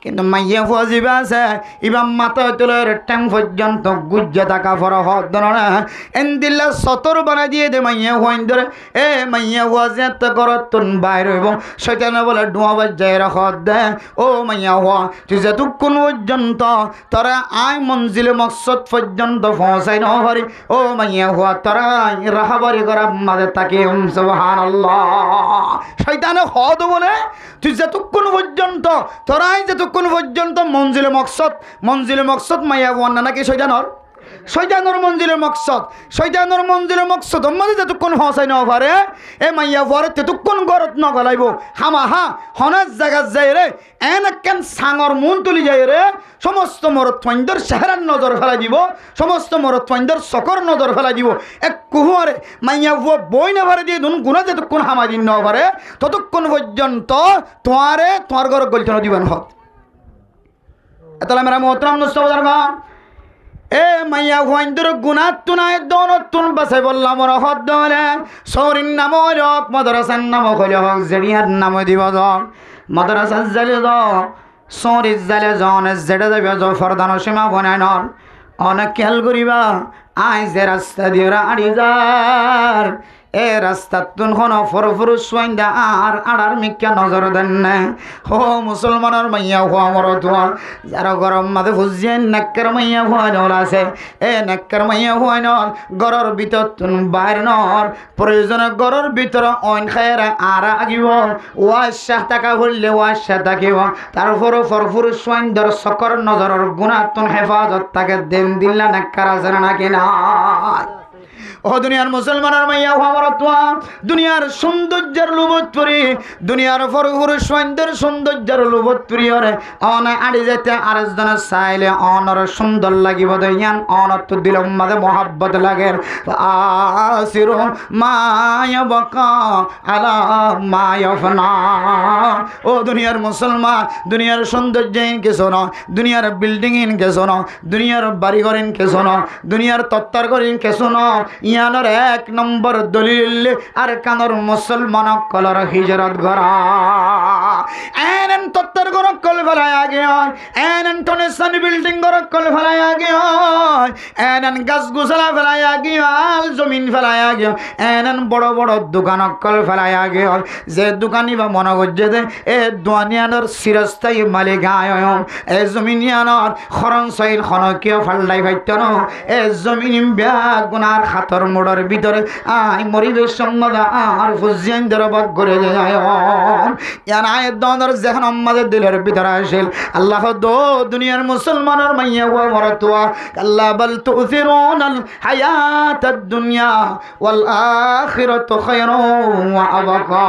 কিন্তু মাইয়া ফুয়া যাবে আছে ইবাম মাথা তলের ট্যাং পর্যন্ত গুজ্জে থাকা ফর হদনে এন্দিল্লা সতর বানাই দিয়ে দে মাইয়া ফুয়াইন ধরে এ মাইয়া ফুয়া যে করত তুন বাইর হইব সেখানে বলে ডুয়া বাজায় রাখ দে ও মাইয়া ফুয়া তুই যে তুকুন পর্যন্ত তোরা আয় মঞ্জিলে মকসদ পর্যন্ত পৌঁছাই ন পারি ও মাইয়া হওয়া তোরা রাহাবারি করা মাঝে তাকে সুবহানাল্লাহ শয়তানে হদ বলে তুই যতক্ষণ পর্যন্ত তোরাই যতক্ষণ পর্যন্ত মঞ্জিলে মকসদ মাইয়া হওয়ার না নাকি শয়তানোর মঞ্জিলের মকসদ আমাদের যতক্ষণ হসাই না পারে এ মাইয়া পরে ততক্ষণ গরত ন গলাইব হামাহা হনার জায়গার যাই রে কেন সাঙর মন তুলি যায় রে সমস্ত মরত ফাইন্দর চেহারার নজর ফেলাই দিব সমস্ত মরত ফাইন্দর চকর নজর ফেলাই দিব এক কুহুয়ারে মাইয়া বুয়া বই না পারে দিয়ে ধুন গুণা যতক্ষণ হামা দিন ন পারে ততক্ষণ পর্যন্ত তোমার ঘর গলিত দিবেন হত এতলা মেরা মোহতরম নষ্ট এ মাইয়া ফাইন্দর গুণাত তুনায় দনত তুন বাসাই বললাম রহত দলে সৌরিন নাম হোক মাদ্রাসার নাম হলে হোক জেডিয়ার নাম দিব মাদ্রাসার জালে দ সৌরির জালে জন জেডে যাবে ফরদান সীমা বনায় নন অনেক খেয়াল করিবা আই যে রাস্তা দিয়ে আড়ি যার এ রাস্তা তুন কোনো ফরফরু সোয়াইন্দা আর আড়ার মিক্কা নজর দেন না হো মুসলমানের মাইয়া হো আমার তোয়া যারা গরম মাঝে ফুজিয়েন নাক্কার মাইয়া হওয়া নল আছে এ নাক্কার মাইয়া হওয়া নল গরর ভিতর তুন বাইর নর প্রয়োজনে গরর ভিতর অইন খায়রা আর আগিব ওয়াশাহ টাকা হইলে ওয়াশাহ থাকিব তারপরও ফরফরু সোয়াইন্দর সকর নজরের গুণা তুন হেফাজত তাকে দেন দিল্লা নাক্কার আছে নাকি না ও দুনিয়ার মুসলমানের মাইয়া আমার তোয়া দুনিয়ার সৌন্দর্যের লোভত পরি দুনিয়ার ফরফর সৌন্দর্যের সৌন্দর্যের লোভত পরি ওরে অন আড়ি যেতে আরেকজনের চাইলে অনর সুন্দর লাগিব দইয়ান অনত তো দিলম মাঝে মহাব্বত লাগে আসির মায়া বকা আলা মায়াফনা ও দুনিয়ার মুসলমান দুনিয়ার সৌন্দর্য ইনকে শোনো দুনিয়ার বিল্ডিং ইনকে শোনো দুনিয়ার বাড়িঘর ইনকে শোনো দুনিয়ার তত্তার ঘর ইনকে শোনো ইয়ানোর এক নম্বর দলিল আর কানোর মুসলমান কলর হিজরত করা এন তত্তর ঘর কল ফেলায় আগে হয় এন টনেশন বিল্ডিং ঘর কল ফেলায় আগে হয় এন গাছ গুছলা ফেলায় আগে হয় জমিন ফেলায় আগে এন বড় বড় দোকান কল ফেলায় আগে হয় যে দোকানি বা মনে করছে যে এ দোয়ানিয়ানোর চিরস্থায়ী মালিক আয় এ জমিনিয়ানোর খরণ শৈল খনকীয় ফাল্লাই ভাইত ন এ জমিন ব্যাগ গুনার খাতর মোড়ের ভিতরে আই মরিবেশ সম্মদা আর ফুজিয়ান দরবাক করে যায় ইয়ান আয় দনের যেখান আমাদের দিলের ভিতরে আসিল আল্লাহ দো দুনিয়ার মুসলমানের মাইয়া ওয়া মরতুয়া আল্লাহ বল তুসিরুনাল হায়াতাদ দুনিয়া ওয়াল আখিরাতু খায়রুন ওয়া আবকা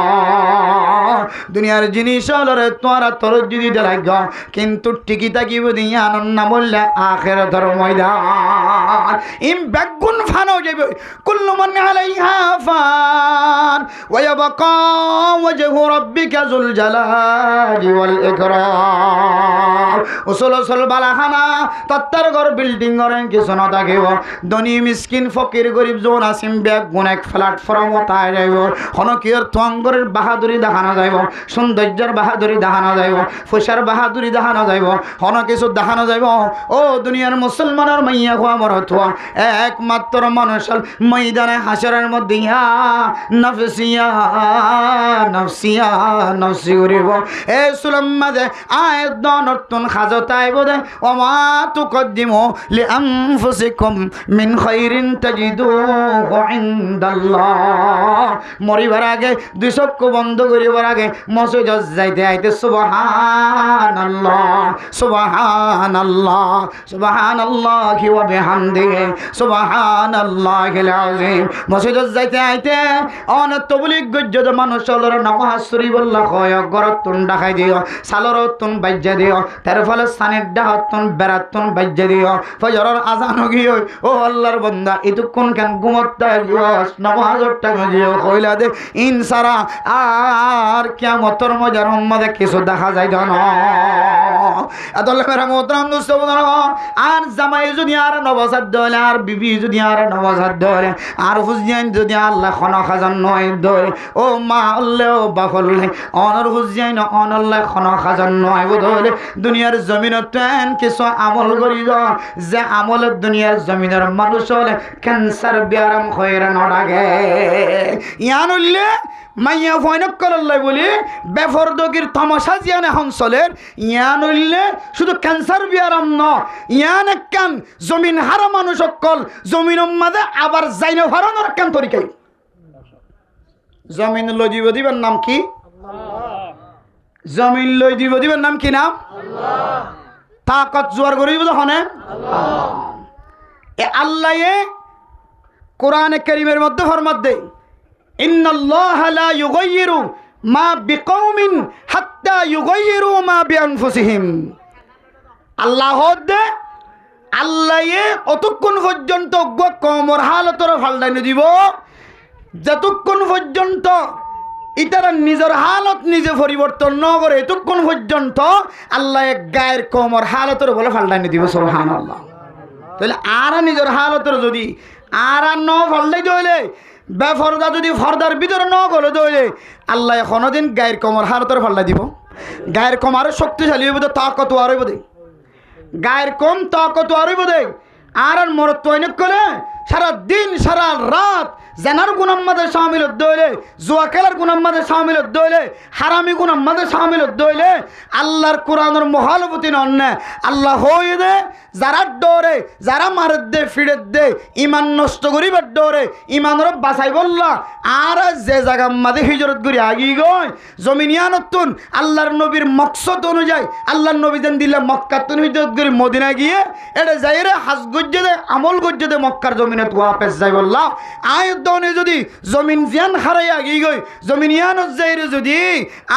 দুনিয়ার জিনিস হলরে তোরা তোর যদি দেলাগ কিন্তু টিকি থাকিব দিয়া আনন্দ বললে আখিরাতের ময়দান ইম বেগুন ফানো যাবে কুল্লু মান আলাইহা ফান ওয়া ইয়াবকা ওয়াজহু রাব্বিকা যুল জালালি ওয়াল ইকরাম উসুল উসুল বালাখানা তত্তার ঘর বিল্ডিং ঘরে কিছু না থাকিব ধনী মিসকিন ফকির গরিব জন আসিম বেগুন এক প্ল্যাটফর্ম তাই যাইব হনকিয়র তোয়াঙ্গরের বাহাদুরি দেখানো যাইব সৌন্দর্যের বাহাদুরি দেখানো যাইব ফুসার বাহাদুরি দেখানো যাইব হন কিছু দেখানো যাইব ও দুনিয়ার মুসলমানের মাইয়া খোয়া মরথুয়া একমাত্র মানুষের ময়দানে হাসরের মধ্যে নফসিয়া নফসিয়া নফসি করিব এ সুলম মাঝে আয়াত নতুন খাজতাই বোধে ওমা তুকদ্দিমু লিআনফুসিকুম মিন খাইরিন তাজিদুহু ইনদাল্লাহ মরিবার আগে দুই চক্ষু বন্ধ করিবার আগে মসজিদত যাইতে আইতে সুবহানাল্লাহ সুবহানাল্লাহ সুবহানাল্লাহি ওয়া বিহামদিহি সুবহানাল্লাহিল আযীম মসজিদত যাইতে আইতে অন তবলিগ গজ্জদ মানুষ হলর নামাজ শরীফ আল্লাহ কয় গরতুন ডাকাই দিও সালরতুন বাইজ্জা দিও তার ফলে সানের ডাহতুন বেরাতুন বাইজ্জা দিও ফজরের আজান গিয়ে ও আল্লাহর বান্দা এতক্ষণ কেন ঘুমোতে গিয়স নামাজের টাইম দিও কইলা দে ইনসারা আর কিয়ামতের মজার উম্মতে কিছু দেখা যায় না আদল মেরা মোহতরম দোস্ত আর জামাই যদি আর নবসাদ দলে আর বিবি যদি আর নবসাদ দলে আর হুজিয়ান যদি আল্লাহ খনা খাজান নয় দলে ও মা আল্লাহ ও বাফলে অনর হুজিয়ান অনল্লাহ খনা খাজান নয় দলে দুনিয়ার জমিনত তেন কিছু আমল করি যে আমল দুনিয়ার জমিনের মানুষ হলে ক্যান্সার বিয়ারাম হয়ে নডাগে ইয়ান উল্লে মাইয়া ফয়নক করল্লাই বলি বেফরদগির তমাশা জিয়ান এখন চলের ইয়ান উল্লে শুধু ক্যান্সার বিয়ারাম ন ইয়ান কান জমিন হারা মানুষ অকল জমিন মাঝে আবার যাইন হারানোর কান তরিকাই জমিন লই দিব দিবেন নাম কি জমিন লই দিব দিবেন নাম কি নাম তাকত জোয়ার করিব হনে এ আল্লাহ কোরআনে কারীমের মধ্যে ফরমাত দেয় ইন্নাল্লাহা লা ইউগাইয়িরু মা বিকওমিন হাত্তা ইউগাইয়িরু মা বিআনফুসিহিম আল্লাহ দে আল্লাহ অতক্ষণ পর্যন্ত কমর হালতর ফালদাই দিব যতক্ষণ পর্যন্ত ইতারা নিজের হালত নিজে পরিবর্তন ন করে এতক্ষণ পর্যন্ত আল্লাহ গায়ের কমর হালতর বলে ফালদাই দিব সুবহানাল্লাহ তাহলে আর নিজের হালতর যদি আর ন ফালদাই দইলে বেফরদা যদি ফর্দার ভিতরে ন গলে দইলে আল্লাহ কোনোদিন গায়ের কমর হালতর ফালদাই দিব গায়ের কম আরো শক্তিশালী হইব তাকত আর হইব দে গায়ের কম তাকত আর হইব দে আর মরত তৈনিক করে সারা দিন সারা রাত জেনার গুনার মাঝে শামিল হইলে, জুয়া খেলার গুনার মাঝে শামিল হইলে, হারামি গুনার মাঝে শামিল হইলে আল্লাহর কোরআনের মহালবতী নন। আল্লাহ হয়ে দে যারা ডরে, যারা মারের দে ফিরের দে ইমান নষ্ট করিবার ডরে ইমানের বাঁচাই বললা। আর যে জায়গা মাঝে হিজরত করি আগি গয় জমিনিয়া নতুন আল্লাহর নবীর মকসদ অনুযায়ী আল্লাহর নবী যেন দিলে মক্কাতুন হিজরত করি মদিনা গিয়ে এটা যাই রে হাজ গজ্জে দে আমল গজ্জে দে মক্কার জমিনে ওয়াপেস যাই বললা। আয়ুদ্ধনে যদি জমিন জিয়ান হারাই আগি গই জমিনিয়ানত যাইরে যদি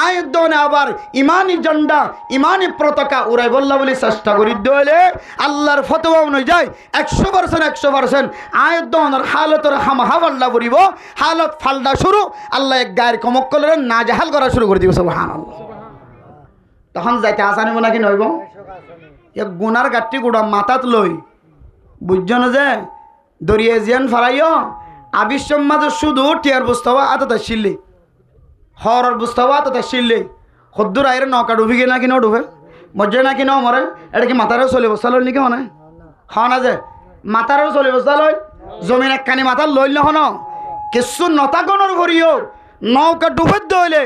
আয়ুদ্ধনে আবার ইমানি জন্ডা ইমানি পতাকা উড়াই বললা বলে চেষ্টা করি দলে আল্লাহর ফতোয়া অনুযায়ী 100% আয়ুদ্ধনের হালতর হামাহাবাল্লা করিব। হালত ফালদা শুরু আল্লাহ এক গায়ের কমক করলে না জাহাল করা শুরু করে দিব সুবহানাল্লাহ। তখন যাইতে আসানিব নাকি নইব এক গুনার গাঠটি গুড়া মাথাত লই বুঝছ না যে দরিয়ে জিয়ান ফারাইও আবিশ্বর মাঝে শুধু টিয়ার বুঝতেবা আতটা শিললে হরর বুঝতেবা আতটা শিললে সদ্দুর আইরে নৌকা ডুবি গে নাকি ন ডুবে মজ্জে নাকি ন মরে এটা কি মাথারও চলে বস্তা লই নাকি মানে হ না যে মাথারও চলে বস্তা লই জমিন একখানি মাথার লইল হন কিছু নতাগণর ভরিও নৌকা ডুবে দইলে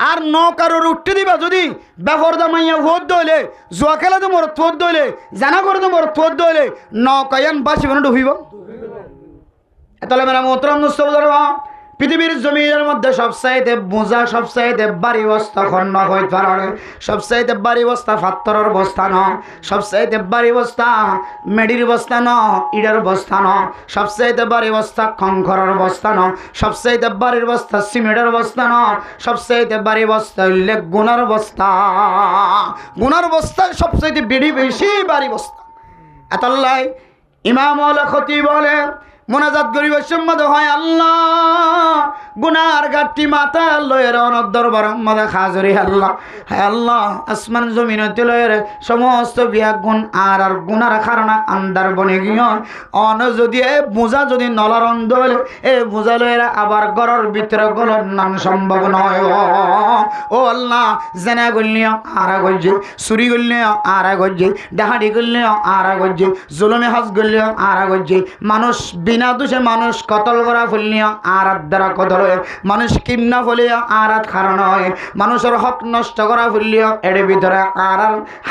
আর নৌকার উঠতে দিবা যদি বেফরদা মাইয়া ভোট দইলে জুয়া খেলাতে মর থোট দইলে জানা করতে মর থোট দইলে নৌকায়ান বাসি মানে ডুবিব। তাহলে মেরা মোহতরম মুস্তফা পৃথিবীর জমিনের মধ্যে সবচাইতে বোঝা সবচাইতে বাড়ি বস্তা খন্ন হইতে পারে, সবচাইতে বাড়ি বস্তা ফাত্তরের বস্তা ন, সবচাইতে বাড়ি বস্তা মেডির বস্তা ন, ইডের বস্তা ন, সবচাইতে বাড়ি বস্তা খঙ্করের বস্তা ন, সবচাইতে বাড়ির বস্তা সিমেন্টের বস্তা ন, সবচাইতে বাড়ি বস্তা হইলে গুনার বস্তা। গুনার বস্তা সবচাইতে বেশি বাড়ি বস্তা। এতলাই ইমাম আল খতিব বলে মোনাজাত গরিবের সম্মত হয় আল্লাহ গুনার গাঠটি মাথা লয়ের অনর দরবার মাদা খাজরি আল্লাহ হ্যাঁ আল্লাহ আসমান জমিনতে লয়ের সমস্ত বিয়া গুণ আর গুনার কারণে আন্দার বনে গিয়ে অন যদি এ বোঝা যদি নলার অন্ধ হলে এ বোঝা লয়ের আবার গড়ের ভিতরে গলর নাম সম্ভব নয়। ও আল্লাহ জেনা গলিও আরা গজ্জে, চুরি গলিও আরা গজ্জে, ডাহাডি গলিও আরা গজ্জে, জুলুমে হাজ গলিও আরা গজ্জে, মানুষ বিনা দোষে মানুষ কতল করা ফুলনিও আর দ্বারা কতল হয়, মানুষ কিমনা ফুলিও আর কারণ হয়, মানুষের হক নষ্ট করা ফুললিও এর ভিতরে আর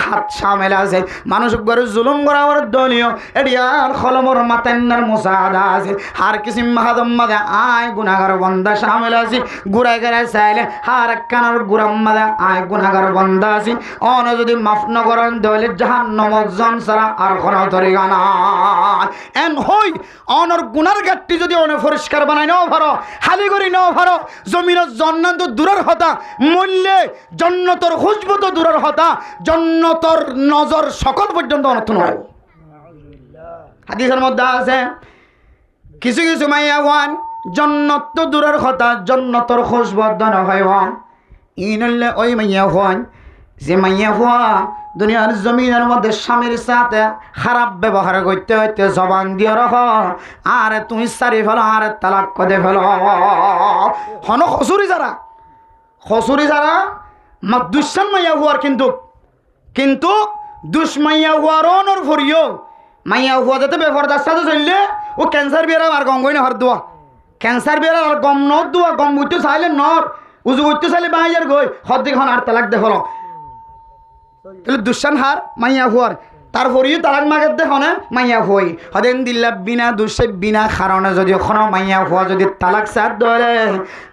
হাত সামেল আছে, মানুষ ঘরে জুলুম করা দলীয় এটিয়ার খলমর মাতান্নার মুসাদা আছে, আর কিসিম মাহাদম মাদে আয় গুনাগার বন্দা সামেল আছে, গুড়াই গেড়াই চাইলে আর কানার গুড়াম মাদে আয় গুনাগার বন্দা আছে। অন যদি মাফ নকরেন দলে জাহান্নামত জন ছাড়া আর কোনো তরিকা নাই। এন হই অনর গুনার গাঠটি যদি অনে পরিষ্কার বানাই নাও ভারো হালি করি নাও ভারো জমিনের জন্নান্ত দূরের হতা মূল্যে জন্নতর খুশবু তো দূরের হতা জন্নতর নজর সকল পর্যন্ত অনর্থ নয়। হাদিসের মধ্যে আছে কিছু কিছু মাইয়া ওয়ান জন্নত তো দূরের হতা জন্নতর খুশবু দন হয় ইনলে ওই মাইয়া ওয়ান যে মাইয়া হওয়া দুনিয়ার জমিনের মধ্যে স্বামীর সাথে খারাপ ব্যবহার করতে হইতে জবান দিয়ে রাখ আর তুমি সারি ফেলো আর তালাক করে ফেলো হন খসুরি যারা দুশ্মন মাইয়া হওয়ার কিন্তু দুশ্মাইয়া হওয়ার অনর ভরিও মাইয়া হওয়া যাতে বেফরদার সাথে চললে ও ক্যান্সার বিয়ার আর গম গই না হর দোয়া ক্যান্সার বিয়ার আর গম নর দোয়া গম বুঝতে চাইলে নর উজু বুঝতে চাইলে বাইয়ার গই হর দেখুন আর তালাক দেখল তাহলে দুঃসান হার মাইয়া হুয়ার তারপরেও তালাক মাগের দেখো না মাইয়া হুয়াই হদেন দিল্লা বিনা দুঃসে বিনা কারণে যদি ওখানে মাইয়া হুয়া যদি তালাক সাথ ধরে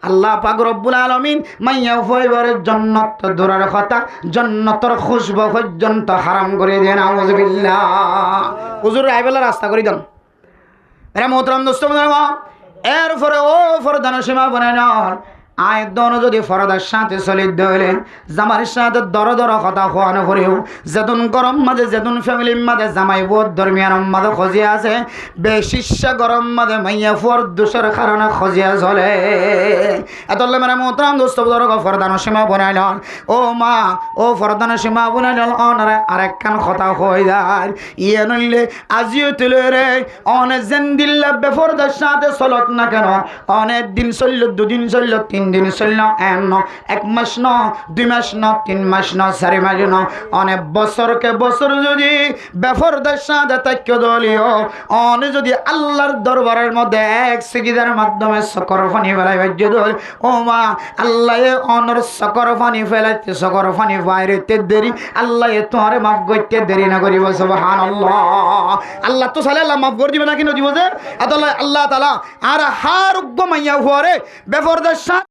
আল্লাহ পাক রব্বুল আলামিন মাইয়া হুয়াইবারে জন্নত দূরের কথা জন্নতর খুশবু পর্যন্ত হারাম করে দেন আউযুবিল্লাহ। হুজুর আইবেলা রাস্তা করে দেন এরা মোহতরম দোস্ত এরপরে ও ফরদান সীমা বানায় না আয় দন যদি ফরদার সাথে চলি দইলে জামার সাথে দর দর কথা খোয়ানো করেও যেদিন গরম মাঝে যেদিন ফ্যামিলির মাঝে জামাই বোধ ধর্মিয়ার মাঝে খজিয়া আছে বেশিসা গরম মাঝে মাইয়া ফুয়ার দোষের কারণে খজিয়া চলে এতলে মানে মোহতরম দোস্ত ফরদান সীমা বনাই লন ও মা ও ফরদান সীমা বনাই লন অনারে আরেকখান কথা হয়ে যায় ইয়ে নইলে আজিও তুলে রে অনে যেন দিল্লা বেফরদার সাথে চলত না কেন অনেক দিন চলল দুদিন চলল তিন দিন চলল এক মাস ন 2 মাস ন 3 মাস ন 4 মাস ন অনেক বছরকে বছর যদি বেফরদার সাথে তাক্য দলীয় অনে যদি আল্লাহর দরবারের মধ্যে এক সিজদার মাধ্যমে সকর পানি ফেলাই বাজ্য দল ও মা আল্লাহ অনর সকর পানি ফেলাইতে সকর পানি বাইরেতে দেরি আল্লাহ তোমারে মাফ করতে দেরি না করিব সুবহানাল্লাহ আল্লাহ তো সালে আল্লাহ মাফ করে দিবে না কেন দিব যে আল্লাহ তাআলা আর হার উগ্গ মাইয়া হুয়ারে বেফরদার